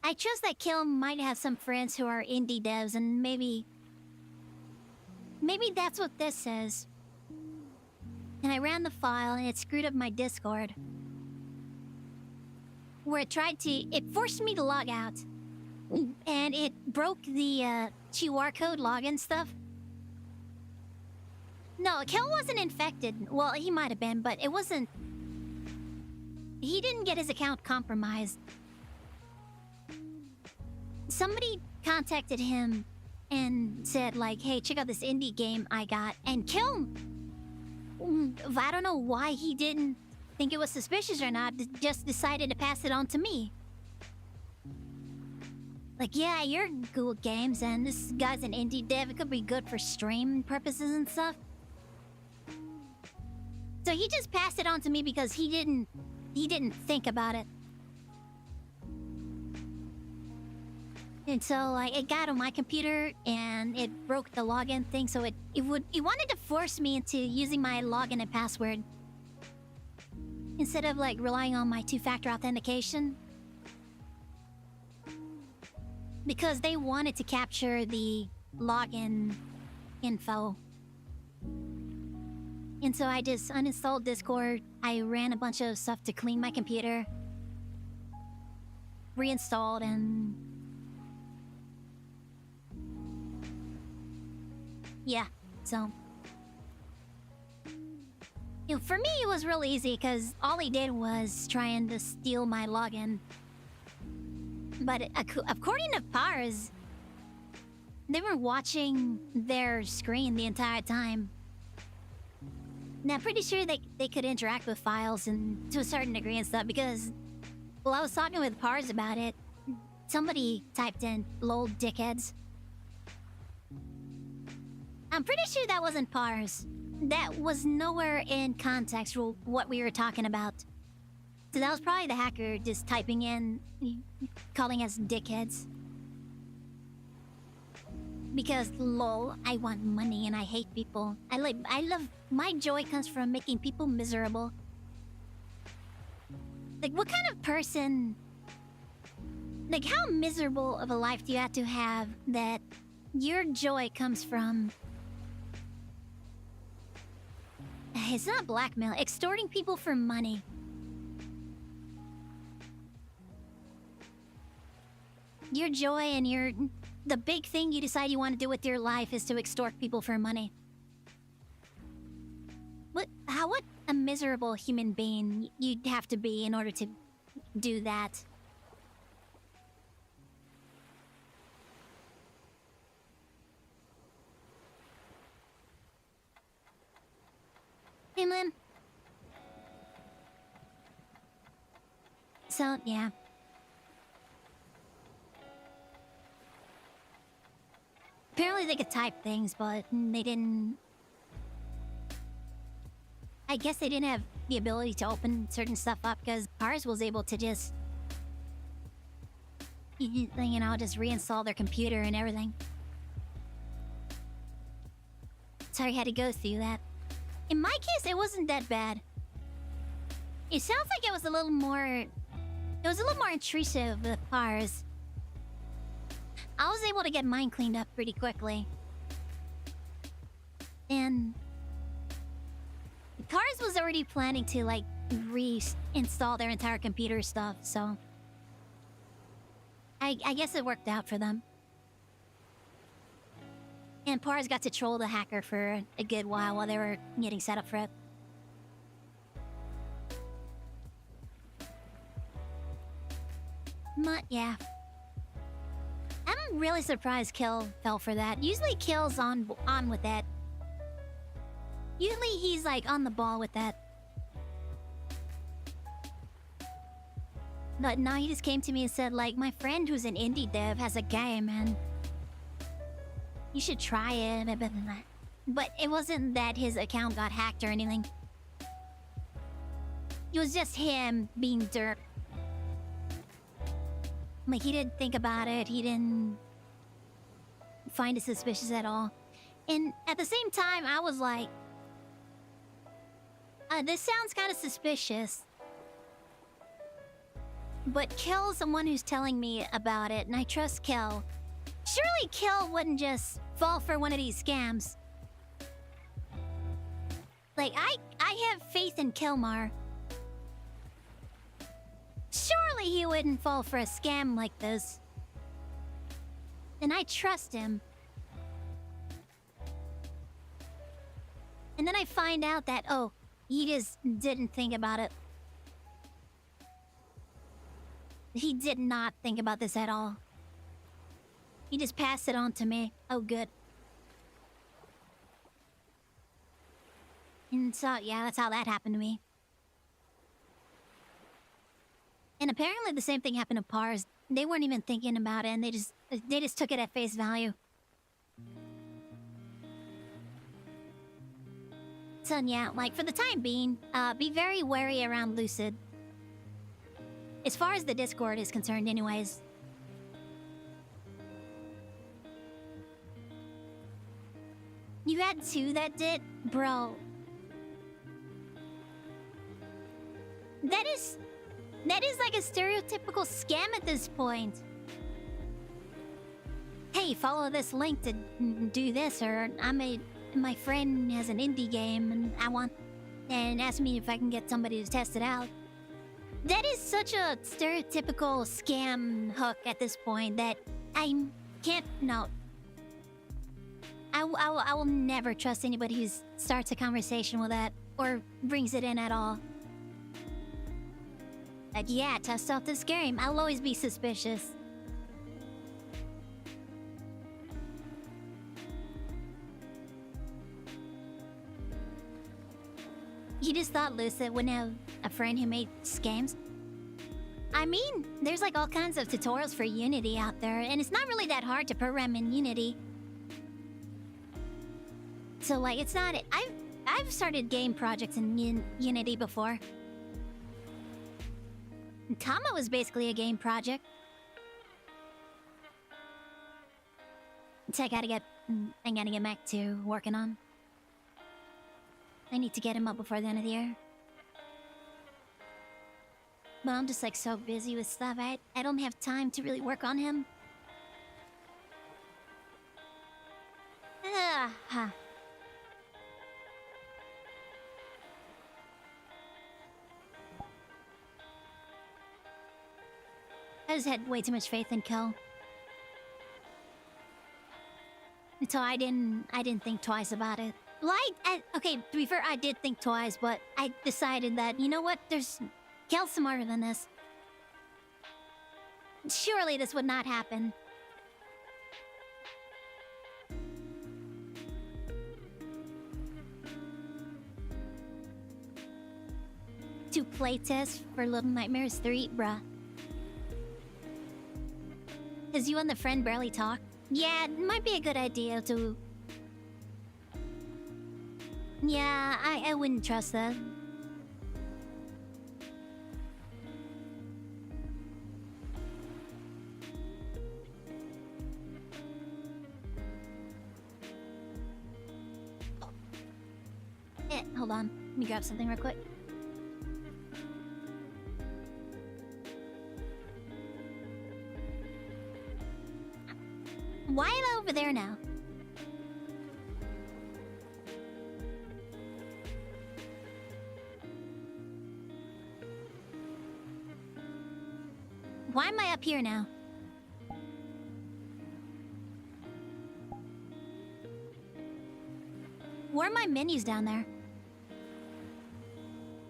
I trust that Kel might have some friends who are indie devs, and maybe that's what this says. And I ran the file, and it screwed up my Discord. Where it forced me to log out. And it broke the QR code login stuff. No, Kel wasn't infected. Well, he might have been, but it wasn't... He didn't get his account compromised. Somebody contacted him and said, like, hey, check out this indie game I got. And Kel... I don't know why he didn't think it was suspicious or not, just decided to pass it on to me. Like, yeah, you're good games, and this guy's an indie dev. It could be good for stream purposes and stuff. So he just passed it on to me because he didn't think about it. And so, like, it got on my computer, and it broke the login thing, so it wanted to force me into using my login and password. Instead of, like, relying on my two-factor authentication. Because they wanted to capture the login info. And so I just uninstalled Discord. I ran a bunch of stuff to clean my computer. Reinstalled, and... yeah, so... You know, for me, it was real easy, because all he did was trying to steal my login. But according to Pars, they were watching their screen the entire time. Now, I'm pretty sure they could interact with files and to a certain degree and stuff, because while I was talking with Pars about it, somebody typed in, lol dickheads. I'm pretty sure that wasn't Pars. That was nowhere in context for what we were talking about. So that was probably the hacker just typing in, calling us dickheads. Because, lol, I want money and I hate people. I love... My joy comes from making people miserable. Like, what kind of person... Like, how miserable of a life do you have to have that your joy comes from... It's not blackmail. Extorting people for money. Your joy and the big thing you decide you want to do with your life is to extort people for money. What? a miserable human being you'd have to be in order to do that. Hey, Lynn. So, yeah. Apparently they could type things, but they didn't... I guess they didn't have the ability to open certain stuff up because ours was able to just... you know, just reinstall their computer and everything. So I had to go through that. In my case, it wasn't that bad. It sounds like it was a little more... it was a little more intrusive with ours. I was able to get mine cleaned up pretty quickly. And... Cars was already planning to, like, reinstall their entire computer stuff, so... I guess it worked out for them. And Pars got to troll the hacker for a good while they were getting set up for it. But, yeah. I'm really surprised Kill fell for that. Usually Kill's on with that. Usually he's, like, on the ball with that. But now he just came to me and said, like, my friend who's an indie dev has a game and... you should try it. But it wasn't that his account got hacked or anything. It was just him being derp. Like, he didn't think about it. He didn't find it suspicious at all. And at the same time, I was like... this sounds kind of suspicious. But Kill's the one who's telling me about it, and I trust Kill. Surely Kill wouldn't just fall for one of these scams. Like, I have faith in Kilmar. Surely he wouldn't fall for a scam like this. And I trust him. And then I find out that, oh, he just didn't think about it. He did not think about this at all. He just passed it on to me. Oh, good. And so, yeah, that's how that happened to me. And apparently the same thing happened to Pars. They weren't even thinking about it, and they just took it at face value. So, yeah, like, for the time being, be very wary around Lucid. As far as the Discord is concerned, anyways. You had two that did? Bro. That is like a stereotypical scam at this point. Hey, follow this link to do this, or my friend has an indie game and asked me if I can get somebody to test it out. That is such a stereotypical scam hook at this point that I can't... no. I will never trust anybody who starts a conversation with that or brings it in at all. Like, yeah, test out this game. I'll always be suspicious. You just thought Lucid wouldn't have a friend who made scams? I mean, there's like all kinds of tutorials for Unity out there, and it's not really that hard to program in Unity. So, like, it's not... I've started game projects in Unity before. And Tama was basically a game project. So I gotta get Mac 2 working on. I need to get him up before the end of the year. But I'm just like so busy with stuff, I don't have time to really work on him. Huh. I just had way too much faith in Kill. So I didn't think twice about it. Okay, to be fair, I did think twice, but I decided that, you know what? Kel's smarter than this. Surely this would not happen. To playtest for Little Nightmares 3, bruh. Cause you and the friend barely talk. Yeah, it might be a good idea to... Yeah, I wouldn't trust that. Hold on. Let me grab something real quick. Why am I over there now? Why am I up here now? Where are my menus down there?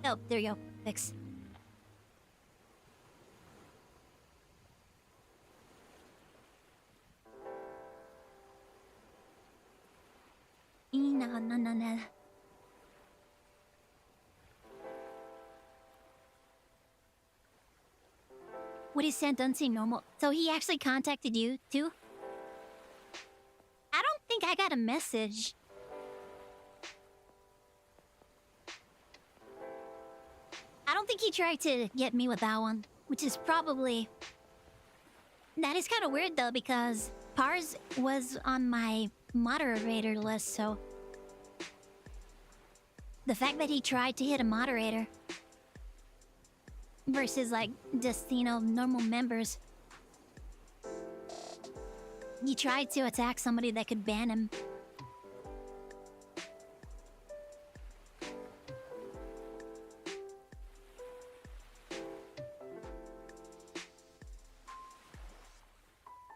Oh, there you go. Fix. No. What he sent doesn't seem normal. So he actually contacted you, too? I don't think I got a message. I don't think he tried to get me with that one. Which is probably... That is kind of weird, though, because Pars was on my moderator list, so... The fact that he tried to hit a moderator... versus, like, just, you know, normal members. He tried to attack somebody that could ban him.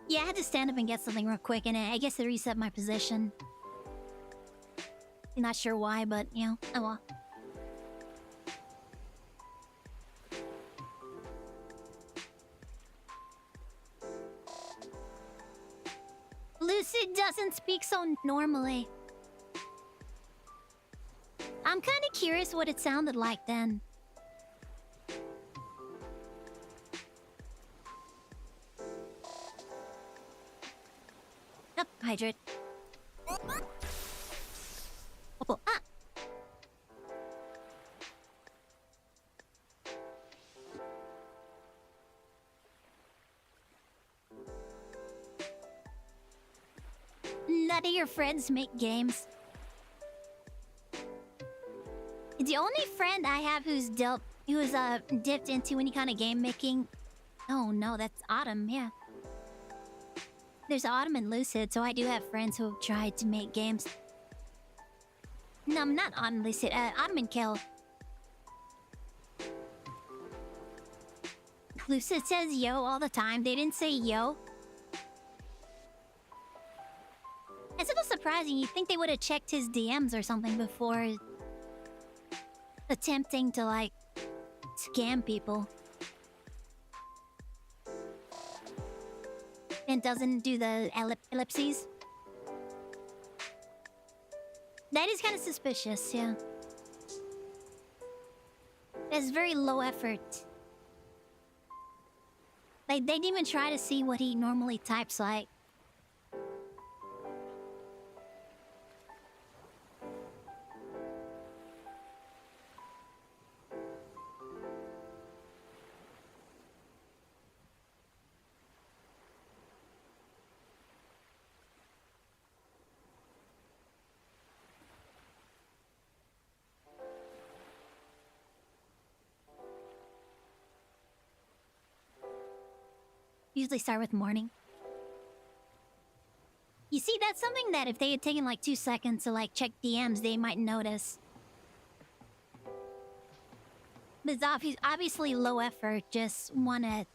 Yeah, I had to stand up and get something real quick, and I guess it reset my position. Not sure why, but, you know, oh well. Lucid doesn't speak so normally. I'm kind of curious what it sounded like then. Up, hydrate. Oh, ah! None of your friends make games. The only friend I have who's dipped into any kind of game making... Oh no, that's Autumn, yeah. There's Autumn and Lucid, so I do have friends who have tried to make games. No, I'm not Autumn, Lucid. Autumn and Kel. Lucid says yo all the time. They didn't say yo. It's a little surprising. You'd think they would have checked his DMs or something before attempting to, like, scam people. And doesn't do the ellipses. That is kind of suspicious, yeah. It's very low effort. Like, they didn't even try to see what he normally types like. Usually start with morning. You see, that's something that if they had taken like 2 seconds to like check DMs, they might notice. But it's obviously low effort, just wanna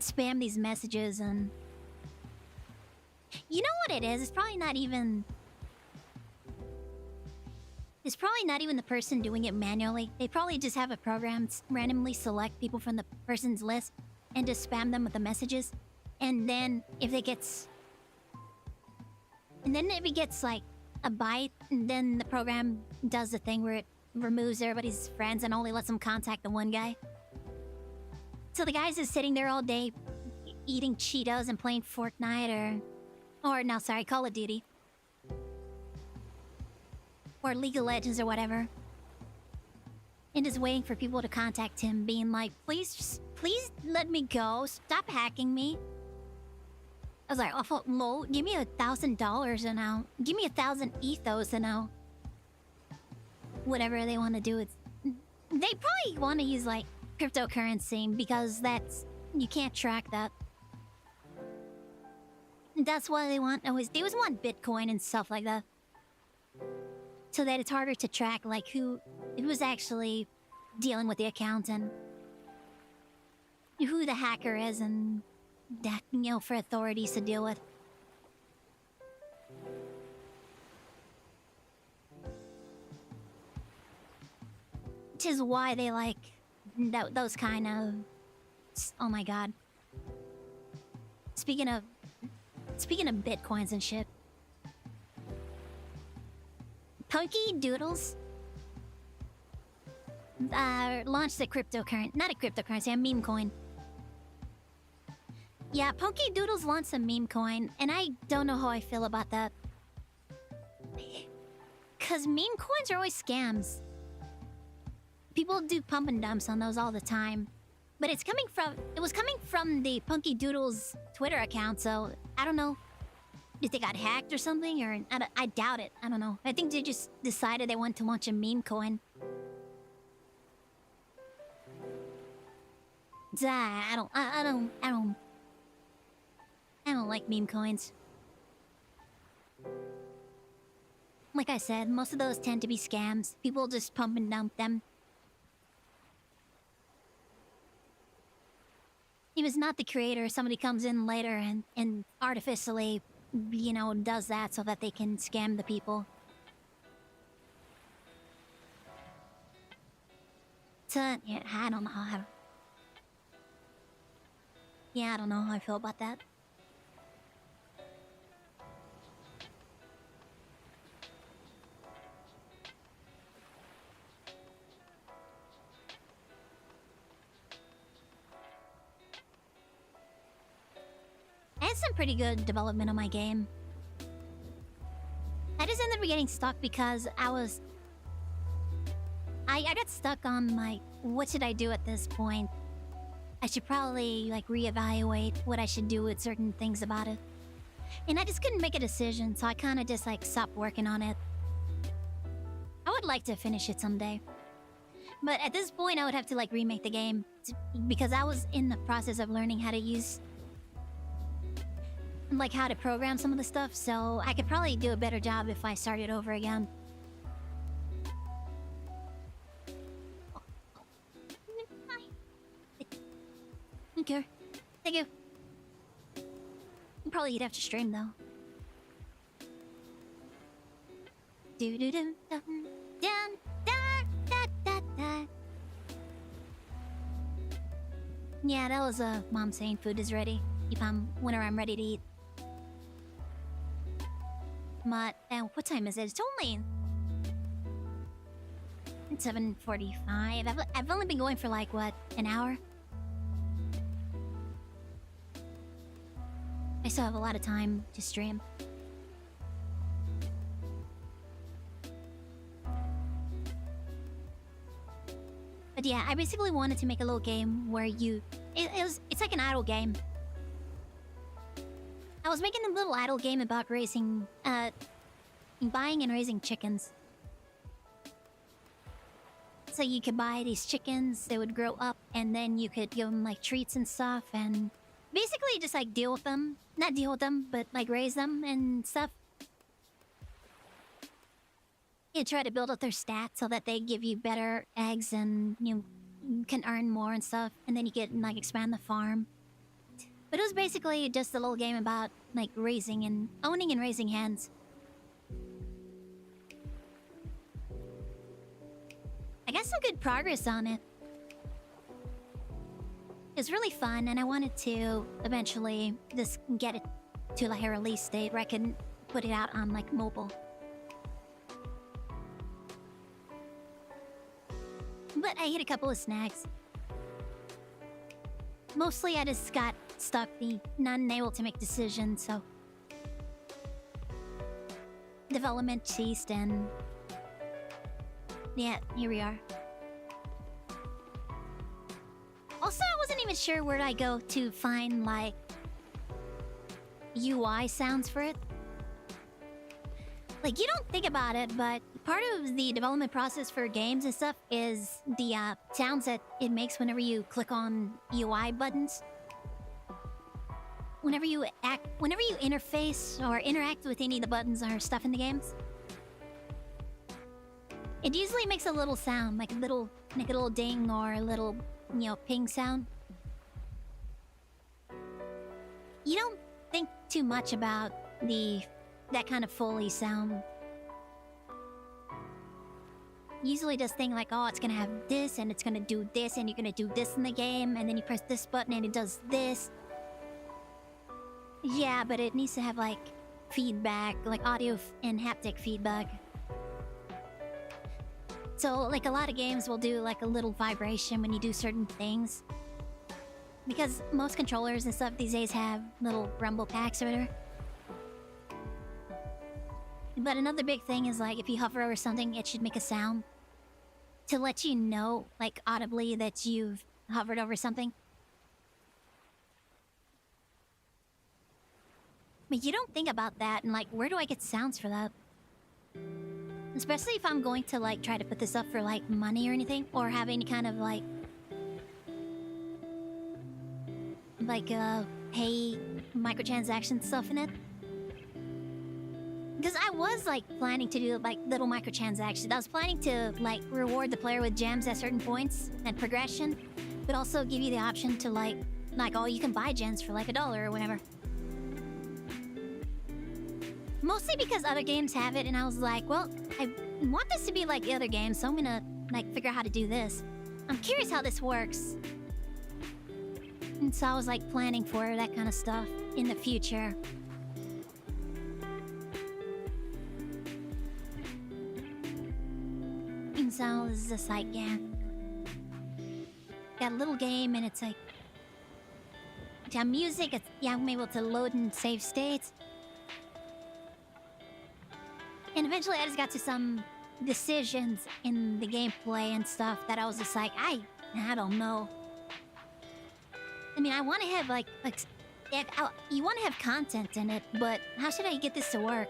spam these messages and... You know what it is? It's probably not even It's probably not even the person doing it manually. They probably just have a program randomly select people from the person's list and just spam them with the messages. And then if it gets like a bite, and then the program does the thing where it removes everybody's friends and only lets them contact the one guy. So the guy's just sitting there all day eating Cheetos and playing Fortnite or no, sorry, Call of Duty. Or League of Legends or whatever. And just waiting for people to contact him, being like, please let me go. Stop hacking me. I was like, oh, lol, give me $1,000 and I'll... Give me 1,000 ethos and I'll... Whatever they want to do. They probably want to use, like, cryptocurrency because that's... You can't track that. That's why they want... They always want Bitcoin and stuff like that. So that it's harder to track, like, who's actually dealing with the account and who the hacker is and that, you know, for authorities to deal with. Which is why they like those kind of... Oh my god. Speaking of Bitcoins and shit. Punky Doodles launched a cryptocurrency, not a cryptocurrency, a meme coin. Yeah, Punky Doodles launched a meme coin, and I don't know how I feel about that. Cause meme coins are always scams. People do pump and dumps on those all the time. But it was coming from the Punky Doodles Twitter account, so I don't know. Did they got hacked or something? Or I doubt it. I don't know. I think they just decided they wanted to launch a meme coin. I don't like meme coins. Like I said, most of those tend to be scams. People just pump and dump them. If it's not the creator, somebody comes in later and artificially, you know, does that so that they can scam the people. So, yeah, I don't know how... Yeah, I don't know how I feel about that. I had some pretty good development on my game. I just ended up getting stuck because I got stuck on, like, what should I do at this point? I should probably, like, reevaluate what I should do with certain things about it. And I just couldn't make a decision, so I kind of just, like, stopped working on it. I would like to finish it someday. But at this point, I would have to, like, remake the game. Because I was in the process of learning how to use... like, how to program some of the stuff, so I could probably do a better job if I started over again. Okay. Thank you. Probably you'd have to stream though. Do do do dum dum da da da da. Yeah, that was mom saying food is ready. Whenever I'm ready to eat. But what time is it? It's only 7:45. I've only been going for like what, an hour? I still have a lot of time to stream. But yeah, I basically wanted to make a little game where it's like an idle game. I was making a little idle game about raising, buying and raising chickens. So you could buy these chickens, they would grow up, and then you could give them like treats and stuff, and basically just like deal with them. Not deal with them, but like raise them and stuff. You try to build up their stats so that they give you better eggs and you can earn more and stuff, and then you can like expand the farm. But it was basically just a little game about like owning and raising hens. I got some good progress on it. It was really fun, and I wanted to eventually just get it to like a release date where I can put it out on like mobile. But I hit a couple of snags. Mostly I just got stuck being unable to make decisions, so... Development ceased and... Yeah, here we are. Also, I wasn't even sure where I go to find, like... UI sounds for it. Like, you don't think about it, but part of the development process for games and stuff is the sounds that it makes whenever you click on UI buttons. Whenever you interface or interact with any of the buttons or stuff in the games. It usually makes a little sound, like a little ding or a little, ping sound. You don't think too much about that kind of Foley sound. Usually just think like, oh, it's gonna have this, and it's gonna do this, and you're gonna do this in the game, and then you press this button and it does this. Yeah, but it needs to have like feedback, like audio and haptic feedback. So like a lot of games will do like a little vibration when you do certain things. Because most controllers and stuff these days have little rumble packs or whatever. But another big thing is like if you hover over something, it should make a sound to let you know, like audibly, that you've hovered over something. But you don't think about that, and like, where do I get sounds for that? Especially if I'm going to like try to put this up for like money or anything, or have any kind of like pay microtransaction stuff in it. Because I was like planning to do like little microtransactions. I was planning to like reward the player with gems at certain points and progression, but also give you the option to like oh, you can buy gems for like $1 or whatever. Mostly because other games have it, and I was like, well, I want this to be like the other games, so I'm gonna like figure out how to do this. I'm curious how this works. And so I was like planning for that kind of stuff in the future. And so it's just like, yeah. Got a little game, and it's like... got music, I'm able to load and save states. And eventually I just got to some decisions in the gameplay and stuff that I was just like, I don't know. I mean, I want to have you want to have content in it, but how should I get this to work?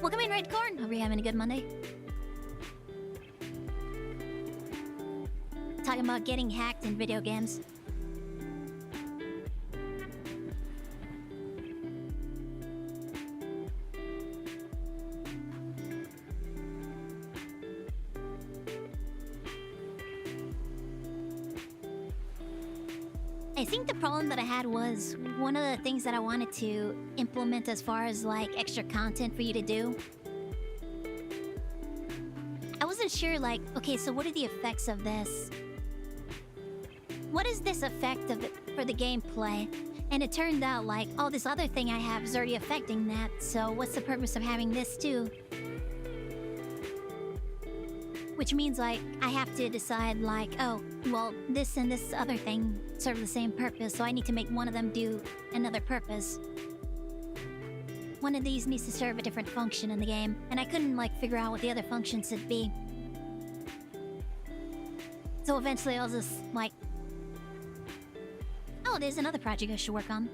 Welcome in, Red Corn. Hope you're having a good Monday. Talking about getting hacked in video games. I think the problem that I had was one of the things that I wanted to implement as far as like extra content for you to do. I wasn't sure like, okay, so what are the effects of this? What is this effect of it for the gameplay? And it turned out like, oh, this other thing I have is already affecting that, so what's the purpose of having this too? Which means like, I have to decide like, oh, well, this and this other thing serve the same purpose, so I need to make one of them do another purpose. One of these needs to serve a different function in the game, and I couldn't like figure out what the other functions would be. So eventually I was just like, oh, there's another project I should work on.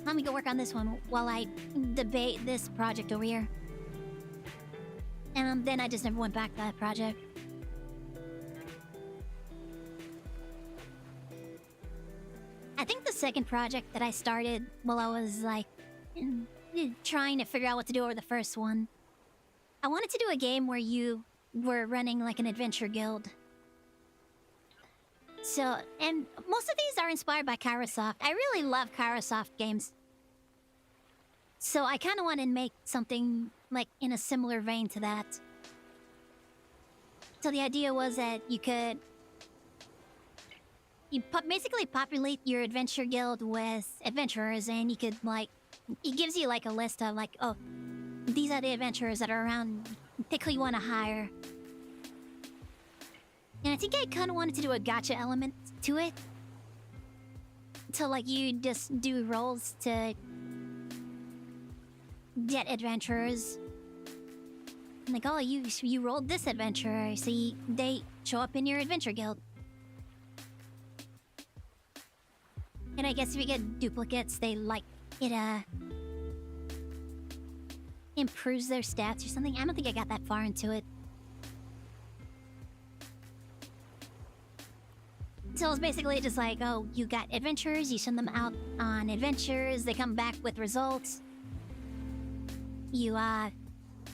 Let me go work on this one while I debate this project over here. And then I just never went back to that project. I think the second project that I started while I was like trying to figure out what to do over the first one, I wanted to do a game where you were running like an adventure guild. So, and most of these are inspired by Kairosoft. I really love Kairosoft games. So I kind of want to make something like in a similar vein to that. So the idea was that you could basically populate your adventure guild with adventurers, and you could like it gives you like a list of like, oh, these are the adventurers that are around. Pick who you want to hire. And I think I kind of wanted to do a gacha element to it. So like you just do rolls to get adventurers. Like, oh, you rolled this adventurer, so they show up in your adventure guild. And I guess if you get duplicates, they like it improves their stats or something. I don't think I got that far into it. So it's basically just like, oh, you got adventurers, you send them out on adventures, they come back with results. You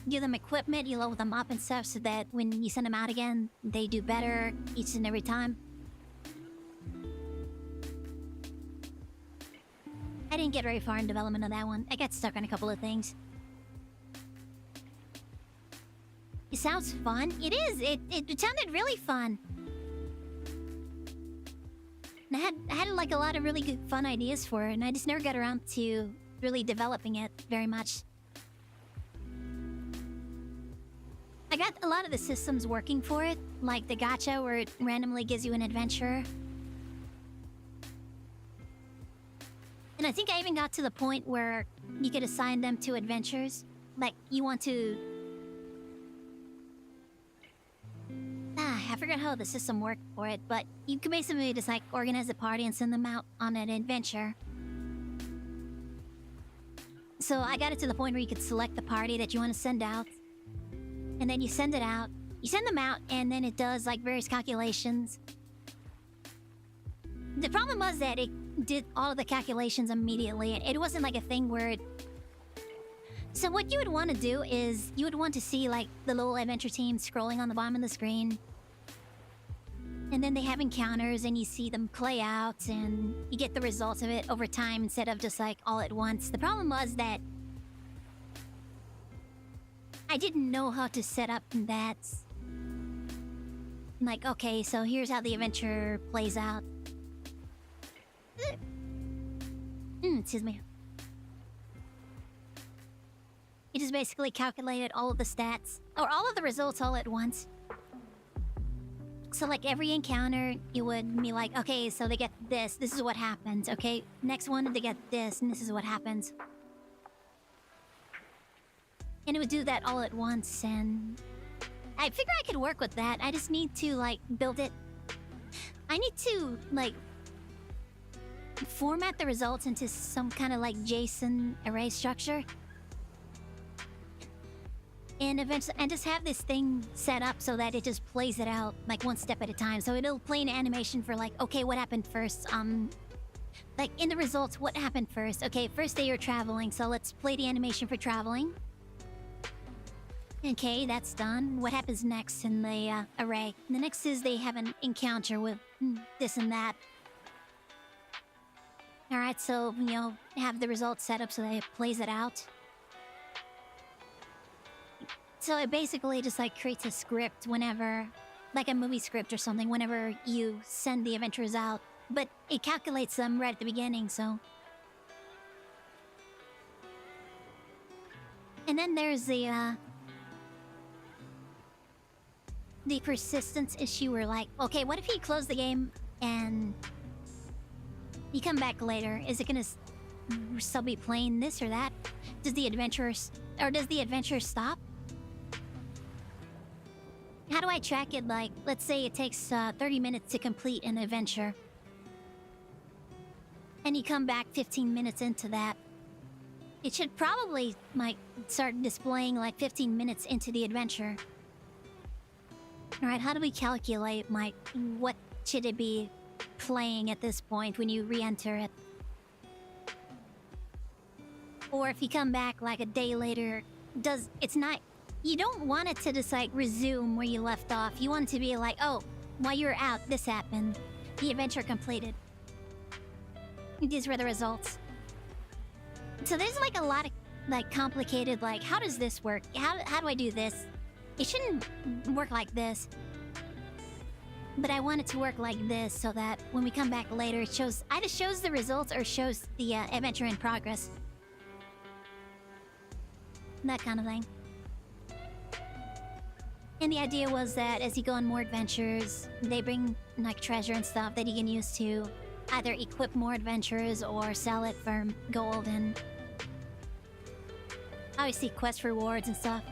give them equipment, you level them up and stuff so that when you send them out again, they do better each and every time. I didn't get very far in development of that one. I got stuck on a couple of things. It sounds fun. It is. It sounded really fun. And I had like a lot of really good fun ideas for it, and I just never got around to really developing it very much. I got a lot of the systems working for it, like the gacha where it randomly gives you an adventure. And I think I even got to the point where you could assign them to adventures. Like, you want to... I forgot how the system worked for it, but you could basically just, like, organize a party and send them out on an adventure. So I got it to the point where you could select the party that you want to send out. And then you send it out. You send them out, and then it does, like, various calculations. The problem was that it did all of the calculations immediately. It wasn't like a thing where it... So what you would want to do is you would want to see like the little adventure team scrolling on the bottom of the screen. And then they have encounters and you see them play out and you get the results of it over time instead of just like all at once. The problem was that I didn't know how to set up that. Like, okay, so here's how the adventure plays out. Excuse me. It just basically calculated all of the stats, or all of the results all at once. So like every encounter, you would be like, okay, so they get this is what happens. Okay, next one, they get this, and this is what happens. And it would do that all at once, and I figure I could work with that. I just need to like build it. I need to like format the results into some kind of like JSON array structure. And eventually, and just have this thing set up so that it just plays it out like one step at a time. So it'll play an animation for like, okay, what happened first? Like in the results, what happened first? Okay, first day you're traveling, so let's play the animation for traveling. Okay, that's done. What happens next in the array? The next is they have an encounter with this and that. Alright, so, you know, have the results set up so that it plays it out. So it basically just like creates a script whenever, like a movie script or something, whenever you send the adventurers out. But it calculates them right at the beginning, so. And then there's the persistence issue where like, okay, what if you close the game and you come back later? Is it gonna still be playing this or that? Does the adventure stop? How do I track it? Like, let's say it takes 30 minutes to complete an adventure. And you come back 15 minutes into that. It should probably, like, start displaying, like, 15 minutes into the adventure. Alright, how do we calculate, like, what should it be playing at this point when you re-enter it? Or if you come back, like, a day later, it's not... You don't want it to just, like, resume where you left off. You want it to be like, oh, while you were out, this happened. The adventure completed. These were the results. So there's, like, a lot of like complicated, like how does this work? How do I do this? It shouldn't work like this. But I want it to work like this so that when we come back later, it shows either shows the results or shows the adventure in progress. That kind of thing. And the idea was that as you go on more adventures, they bring like treasure and stuff that you can use to either equip more adventures or sell it for gold and obviously quest rewards and stuff.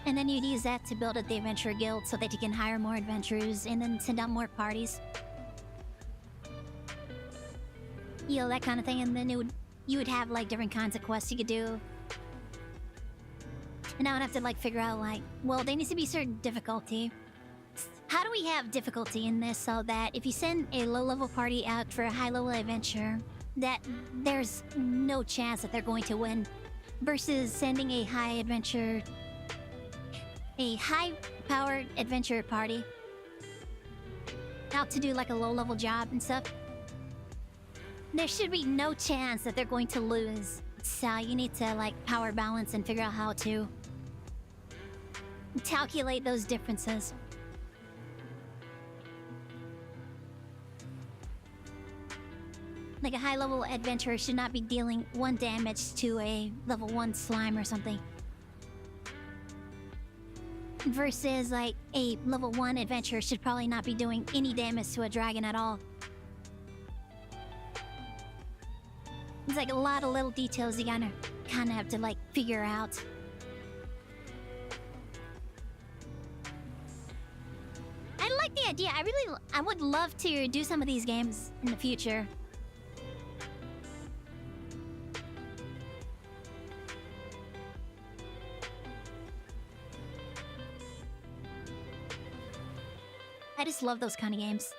And then you'd use that to build up the adventure guild so that you can hire more adventurers and then send out more parties. You know, that kind of thing. And then you would have like different kinds of quests you could do. And now I'd have to like figure out like, well, there needs to be certain difficulty. How do we have difficulty in this so that if you send a low-level party out for a high-level adventure, that there's no chance that they're going to win, versus sending a high-powered adventure party out to do like a low-level job and stuff. There should be no chance that they're going to lose. So you need to like power balance and figure out how to calculate those differences. Like a high-level adventurer should not be dealing 1 damage to a level 1 slime or something. Versus like a level 1 adventurer should probably not be doing any damage to a dragon at all. It's like a lot of little details you gotta kind of have to like figure out. I like the idea. I would love to do some of these games in the future. I just love those kind of games.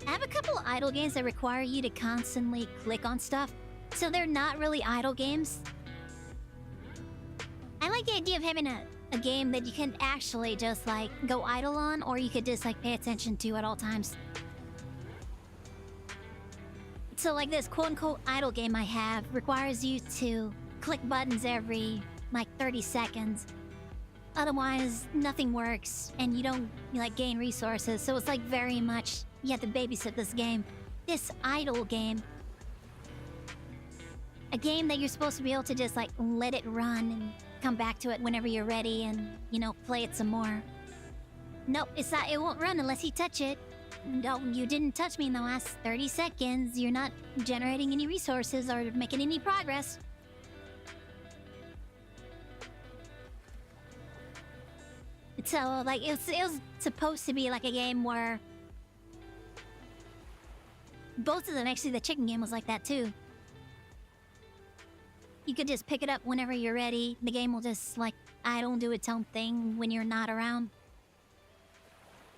I have a couple idle games that require you to constantly click on stuff, so they're not really idle games. I like the idea of having a game that you can actually just like go idle on, or you could just like pay attention to at all times. So like this quote-unquote idle game I have requires you to click buttons every like 30 seconds. Otherwise, nothing works, and you don't like gain resources. So it's like very much you have to babysit this game. This idle game. A game that you're supposed to be able to just like let it run and come back to it whenever you're ready and, you know, play it some more. Nope, it's not, it won't run unless you touch it. No, you didn't touch me in the last 30 seconds. You're not generating any resources or making any progress. So, like, it was supposed to be like a game where both of them, actually, the chicken game was like that too. You could just pick it up whenever you're ready. The game will just, like, idle and do its own thing when you're not around.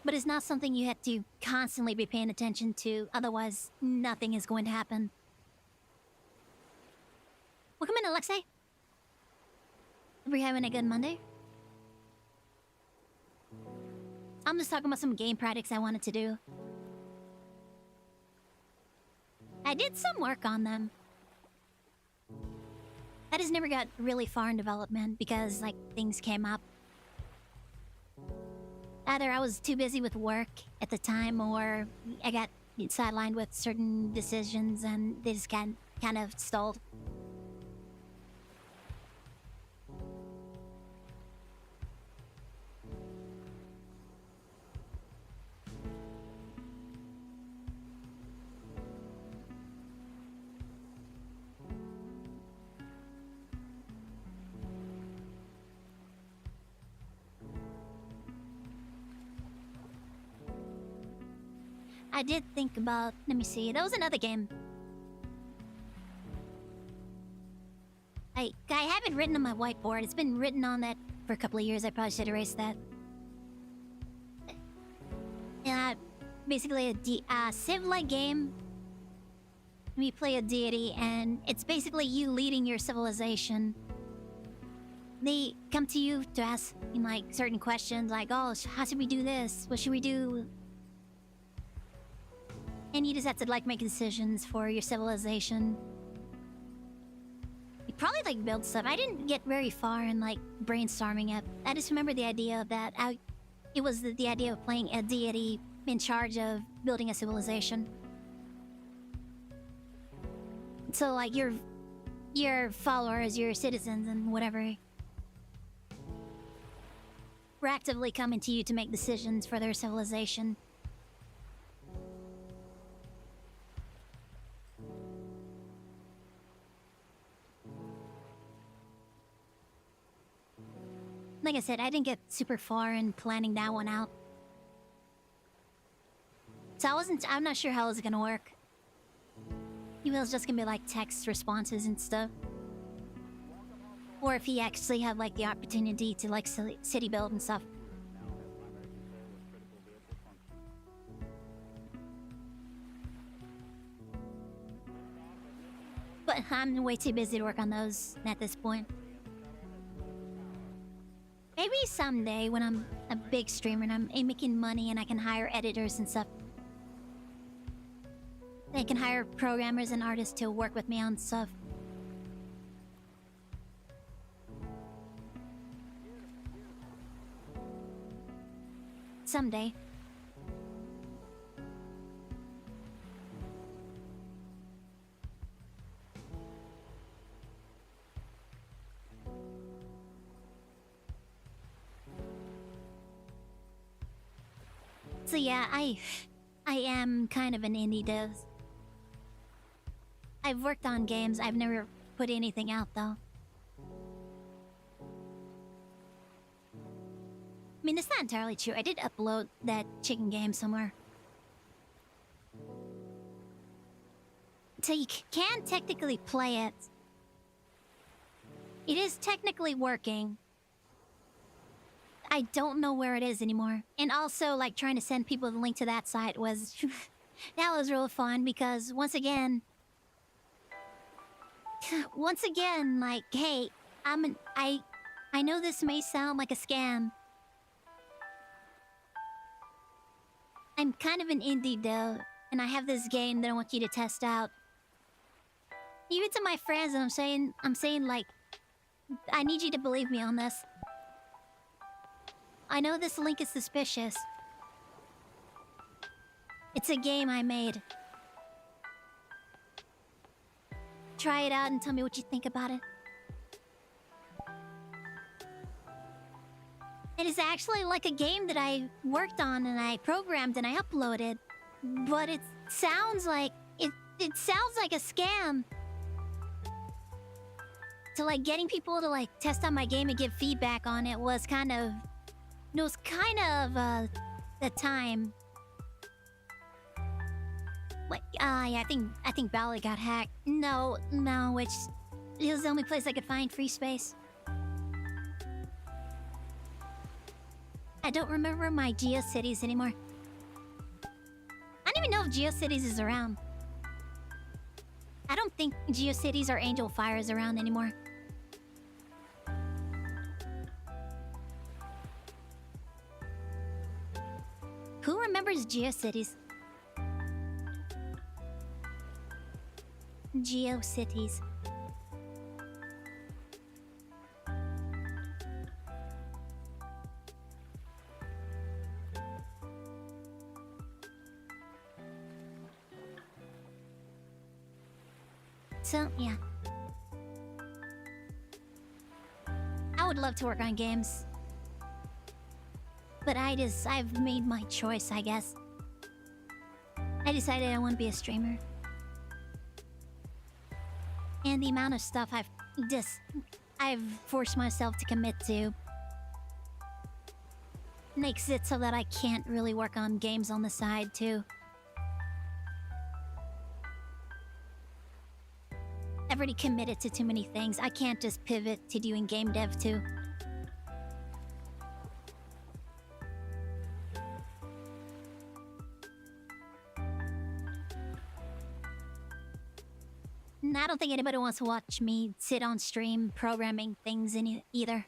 But it's not something you have to constantly be paying attention to, otherwise nothing is going to happen. Welcome in, Alexei. Hope you're having a good Monday. I'm just talking about some game projects I wanted to do. I did some work on them. I just never got really far in development because, like, things came up. Either I was too busy with work at the time, or I got sidelined with certain decisions and they just kind of stalled. I did think about... Let me see. That was another game. I have it written on my whiteboard. It's been written on that for a couple of years. I probably should erase that. Basically a civ-like game. We play a deity, and it's basically you leading your civilization. They come to you to ask, like, certain questions, like, oh, how should we do this? What should we do? And you just have to like make decisions for your civilization. You probably like build stuff. I didn't get very far in like brainstorming it. I just remember the idea of that. It was the idea of playing a deity in charge of building a civilization. So like your followers, your citizens, and whatever were actively coming to you to make decisions for their civilization. Like I said, I didn't get super far in planning that one out. So I'm not sure how it was gonna work. Email's just gonna be like text responses and stuff. Or if he actually had like the opportunity to like city build and stuff. But I'm way too busy to work on those at this point. Maybe someday when I'm a big streamer and I'm making money and I can hire editors and stuff. I can hire programmers and artists to work with me on stuff. Someday. So yeah, I am kind of an indie dev. I've worked on games. I've never put anything out though. I mean, it's not entirely true. I did upload that chicken game somewhere. So you can technically play it. It is technically working. I don't know where it is anymore. And also, like, trying to send people the link to that site was... that was real fun because, once again, like, hey, I know this may sound like a scam. I'm kind of an indie dev, and I have this game that I want you to test out. Even to my friends, and I'm saying like, I need you to believe me on this. I know this link is suspicious. It's a game I made. Try it out and tell me what you think about it. It is actually like a game that I worked on and I programmed and I uploaded. But it sounds like... It sounds like a scam. So like getting people to like test out my game and give feedback on it was kind of... It was kind of the time. Like, yeah, I think Bally got hacked. No, which it was the only place I could find free space. I don't remember my GeoCities anymore. I don't even know if GeoCities is around. I don't think GeoCities or Angel Fire is around anymore. Who remembers GeoCities? GeoCities. So, yeah. I would love to work on games. But I've made my choice, I guess. I decided I want to be a streamer. And the amount of stuff I've forced myself to commit to makes it so that I can't really work on games on the side, too. I've already committed to too many things. I can't just pivot to doing game dev, too. And I don't think anybody wants to watch me sit on stream programming things either.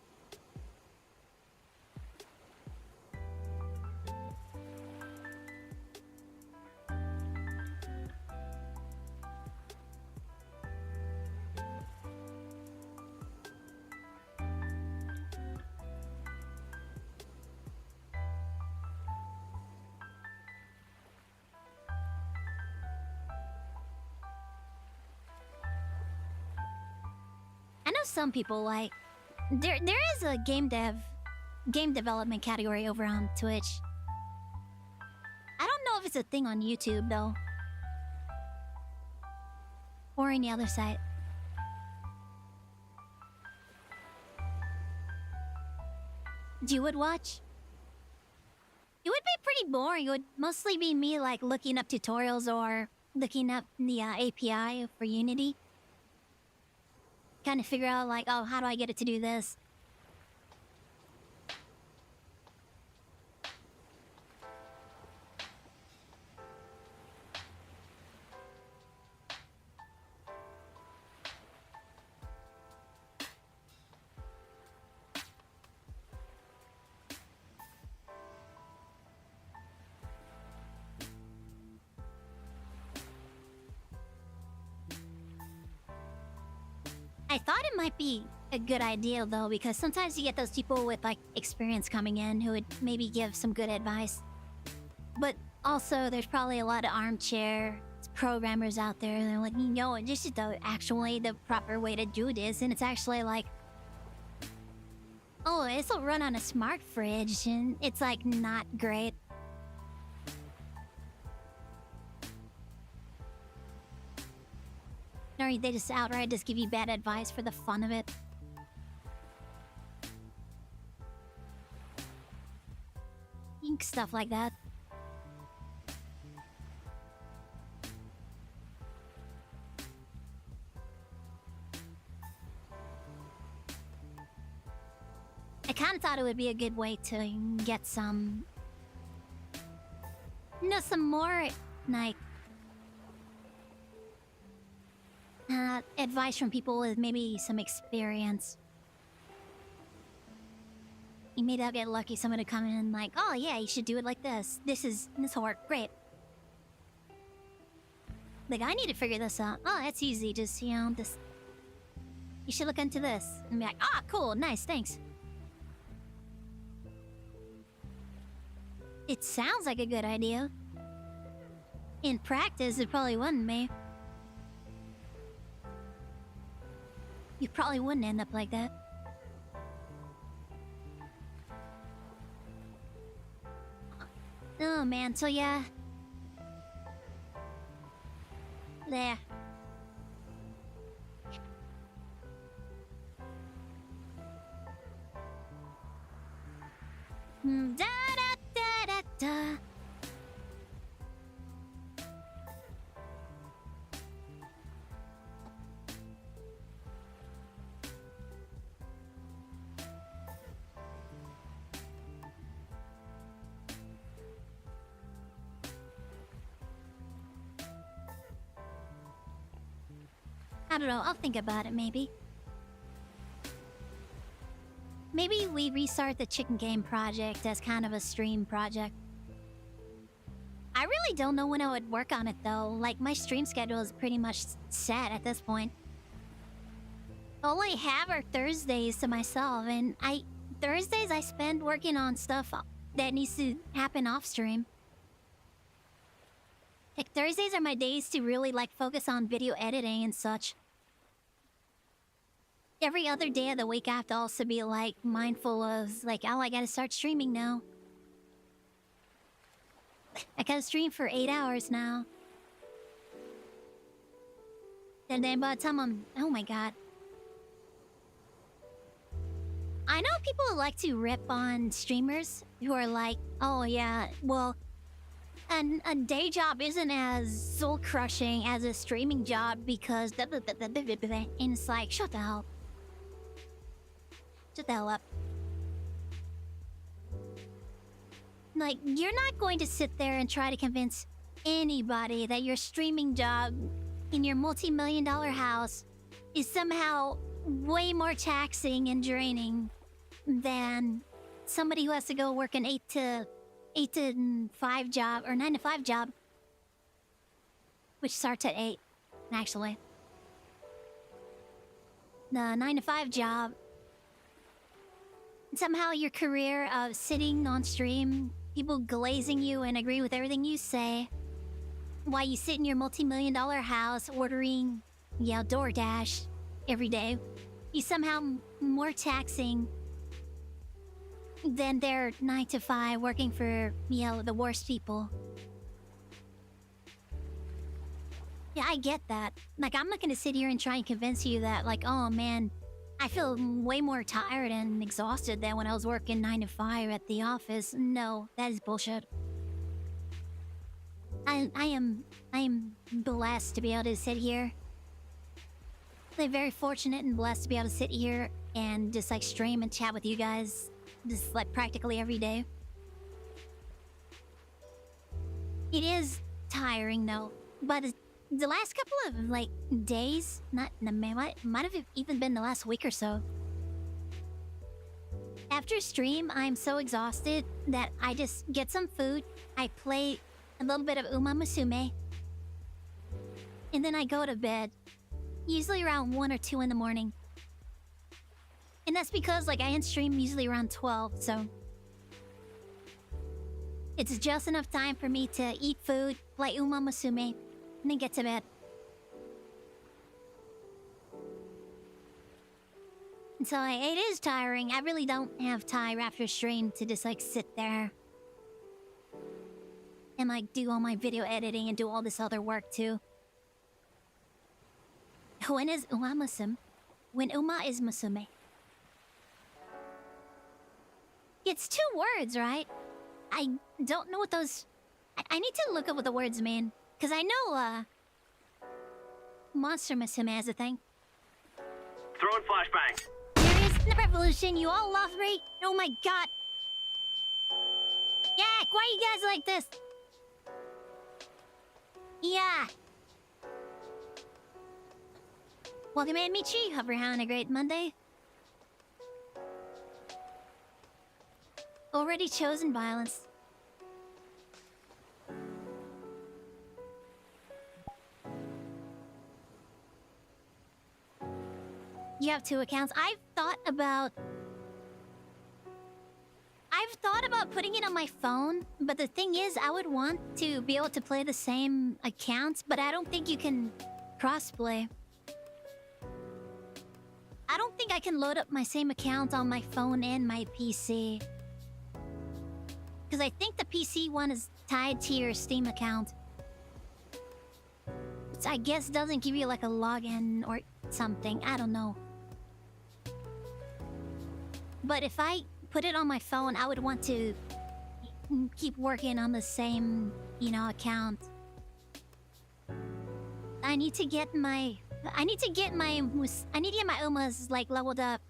know some people like there is a game development category over on Twitch. I don't know if it's a thing on YouTube though. Or any other site. You would watch? It would be pretty boring. It would mostly be me like looking up tutorials or looking up the API for Unity. Kind of figure out like, oh, how do I get it to do this? I thought it might be a good idea though, because sometimes you get those people with like experience coming in who would maybe give some good advice. But also there's probably a lot of armchair programmers out there and they're like, no, this is the proper way to do this. And it's actually like, oh, this'll run on a smart fridge, and it's like not great. Or they just outright just give you bad advice for the fun of it. Stuff like that. I kind of thought it would be a good way to get some... some more, like... advice from people with maybe some experience. You maybe I'll get lucky someone to come in and like, oh yeah, you should do it like this. This will work great. Like, I need to figure this out. Oh, that's easy. Just, you should look into this. And be like, ah, cool, nice, thanks. It sounds like a good idea. In practice, it probably wouldn't be. You probably wouldn't end up like that. Oh man, so yeah. There. Da da da da da. I don't know, I'll think about it maybe. Maybe we restart the chicken game project as kind of a stream project. I really don't know when I would work on it though. Like, my stream schedule is pretty much set at this point. All I have are Thursdays to myself, and Thursdays I spend working on stuff that needs to happen off stream. Like, Thursdays are my days to really like focus on video editing and such. Every other day of the week I have to also be like mindful of like, oh, I gotta start streaming now. I gotta stream for 8 hours now. And then by the time oh my god. I know people like to rip on streamers who are like, oh yeah, well, and a day job isn't as soul-crushing as a streaming job because... And it's like, shut the hell. Shut the hell up. Like, you're not going to sit there and try to convince anybody that your streaming job in your multi-million-dollar house is somehow way more taxing and draining than somebody who has to go work an 8 to 5 job or 9 to 5 job, which starts at 8, actually. The 9 to 5 job, somehow your career of sitting on stream, people glazing you and agree with everything you say, while you sit in your multi-million-dollar house ordering, DoorDash every day, is somehow more taxing than their 9 to 5 working for, you know, the worst people. Yeah, I get that. Like, I'm not gonna sit here and try and convince you that, like, oh man, I feel way more tired and exhausted than when I was working 9 to 5 at the office. No, that is bullshit. I am blessed to be able to sit here. I'm very fortunate and blessed to be able to sit here and just like stream and chat with you guys just like practically every day. It is tiring though, but the last couple of like days, might have even been the last week or so. After stream, I'm so exhausted that I just get some food, I play a little bit of Uma Musume, and then I go to bed. Usually around 1 or 2 in the morning. And that's because, like, I end stream usually around 12, so... It's just enough time for me to eat food, play Uma Musume, and then get to bed. And so, it is tiring. I really don't have time after stream to just, like, sit there and, like, do all my video editing and do all this other work, too. When is Uma Musume? When Uma is Musume. It's 2 words, right? I don't know what those... I need to look up what the words mean. Because I know, Monster Musume has a thing. Throwing flashbang. Serious? Revolution, you all love me? Oh my god. Yak, why are you guys like this? Yeah. Welcome, Aunt Michi. Hope you're having a great Monday. Already chosen violence. You have 2 accounts. I've thought about putting it on my phone, but the thing is, I would want to be able to play the same accounts, but I don't think you can crossplay. I don't think I can load up my same account on my phone and my PC. Because I think the PC one is tied to your Steam account. Which I guess doesn't give you like a login or something. I don't know. But if I put it on my phone, I would want to keep working on the same, you know, account. I need to get my Umas like leveled up.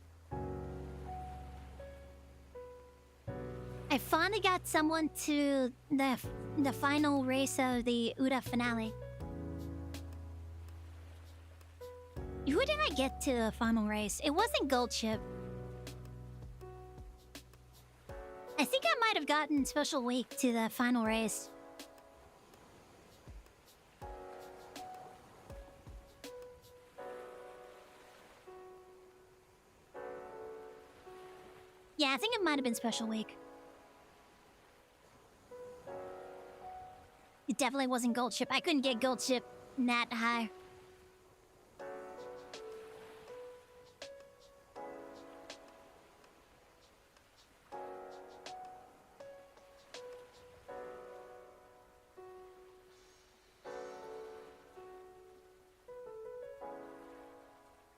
I finally got someone to the final race of the Uda finale. Who did I get to the final race? It wasn't Gold Ship. I think I might have gotten Special Week to the final race. Yeah, I think it might have been Special Week. It definitely wasn't Gold Ship. I couldn't get Gold Ship that high.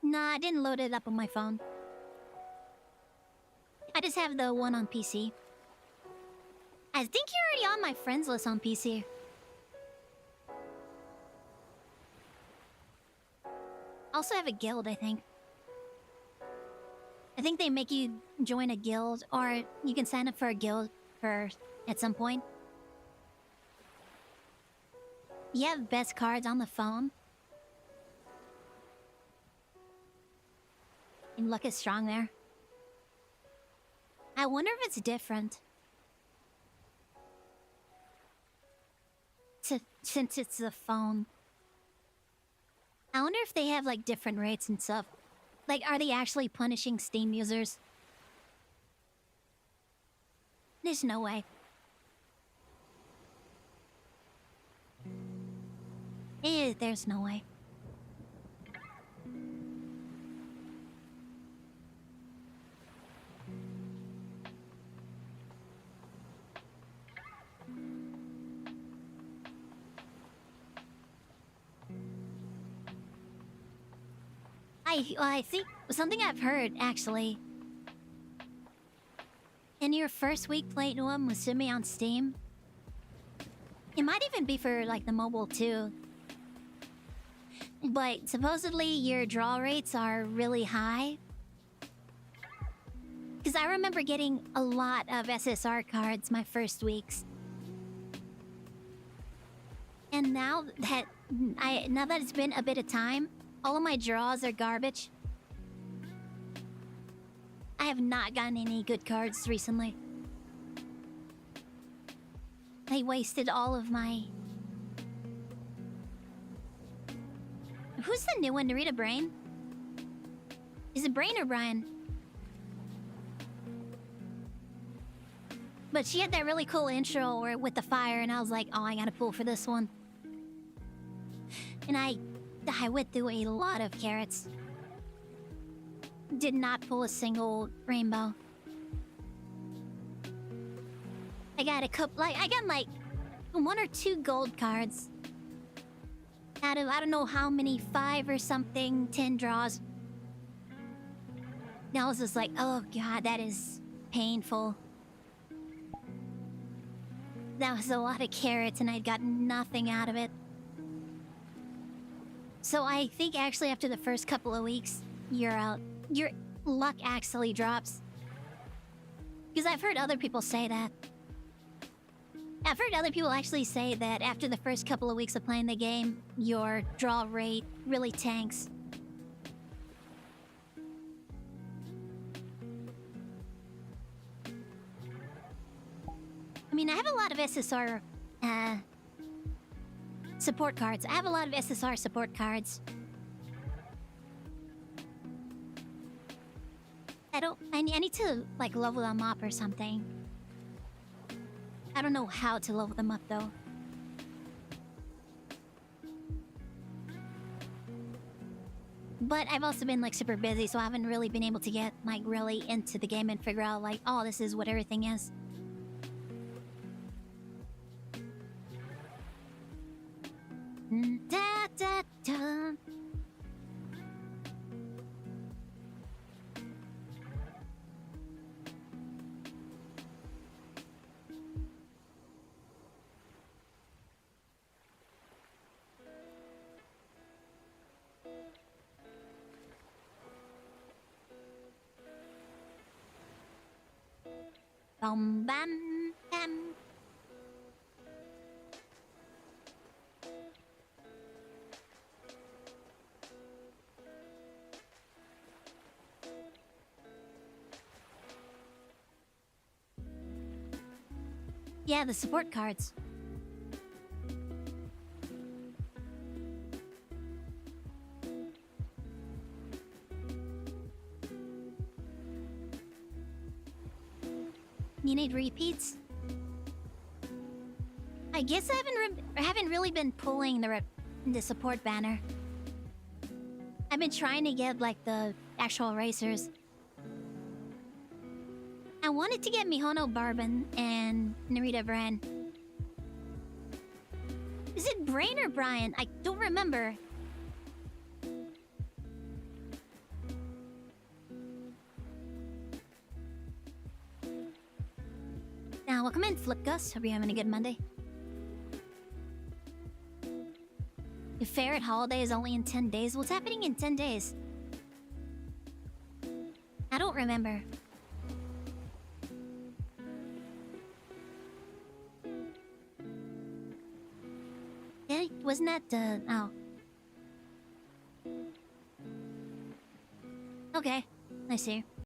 Nah, I didn't load it up on my phone. I just have the one on PC. I think you're already on my friends list on PC. Also have a guild, I think. I think they make you join a guild, or you can sign up for a guild at some point. You have best cards on the phone. And luck is strong there. I wonder if it's different. Since it's the phone. I wonder if they have like different rates and stuff. Like, are they actually punishing Steam users? There's no way. There's no way. I think something I've heard actually. In your first week playing one with Simi on Steam, it might even be for like the mobile too. But supposedly your draw rates are really high. Because I remember getting a lot of SSR cards my first weeks. And now that it's been a bit of time, all of my draws are garbage. I have not gotten any good cards recently. I wasted all of my... Who's the new one? Narita Brain? Is it Brain or Brian? But she had that really cool intro where with the fire, and I was like, oh, I gotta pull for this one. And I went through a lot of carrots. Did not pull a single rainbow. I got a couple, I got like 1 or 2 gold cards. Out of, I don't know how many, 5 or something, 10 draws. And I was just like, oh god, that is painful. That was a lot of carrots and I'd gotten nothing out of it. So I think actually after the first couple of weeks, your luck actually drops. Because I've heard other people say that. I've heard other people actually say that after the first couple of weeks of playing the game, your draw rate really tanks. I mean, I have a lot of SSR support cards. I have a lot of SSR support cards. I need to, like, level them up or something. I don't know how to level them up, though. But I've also been, like, super busy, so I haven't really been able to get, like, really into the game and figure out, like, oh, this is what everything is. Da, da, da. Bum bam bam. Yeah, the support cards. You need repeats? I guess I haven't really been pulling the support banner. I've been trying to get like the actual racers. I wanted to get Mihono Barban and Narita Bran. Is it Brain or Brian? I don't remember. Now, welcome in, Flip Gus. Hope you're having a good Monday. The fair at holiday is only in 10 days. What's happening in 10 days? I don't remember. Yeah, wasn't that, oh. Okay, I see.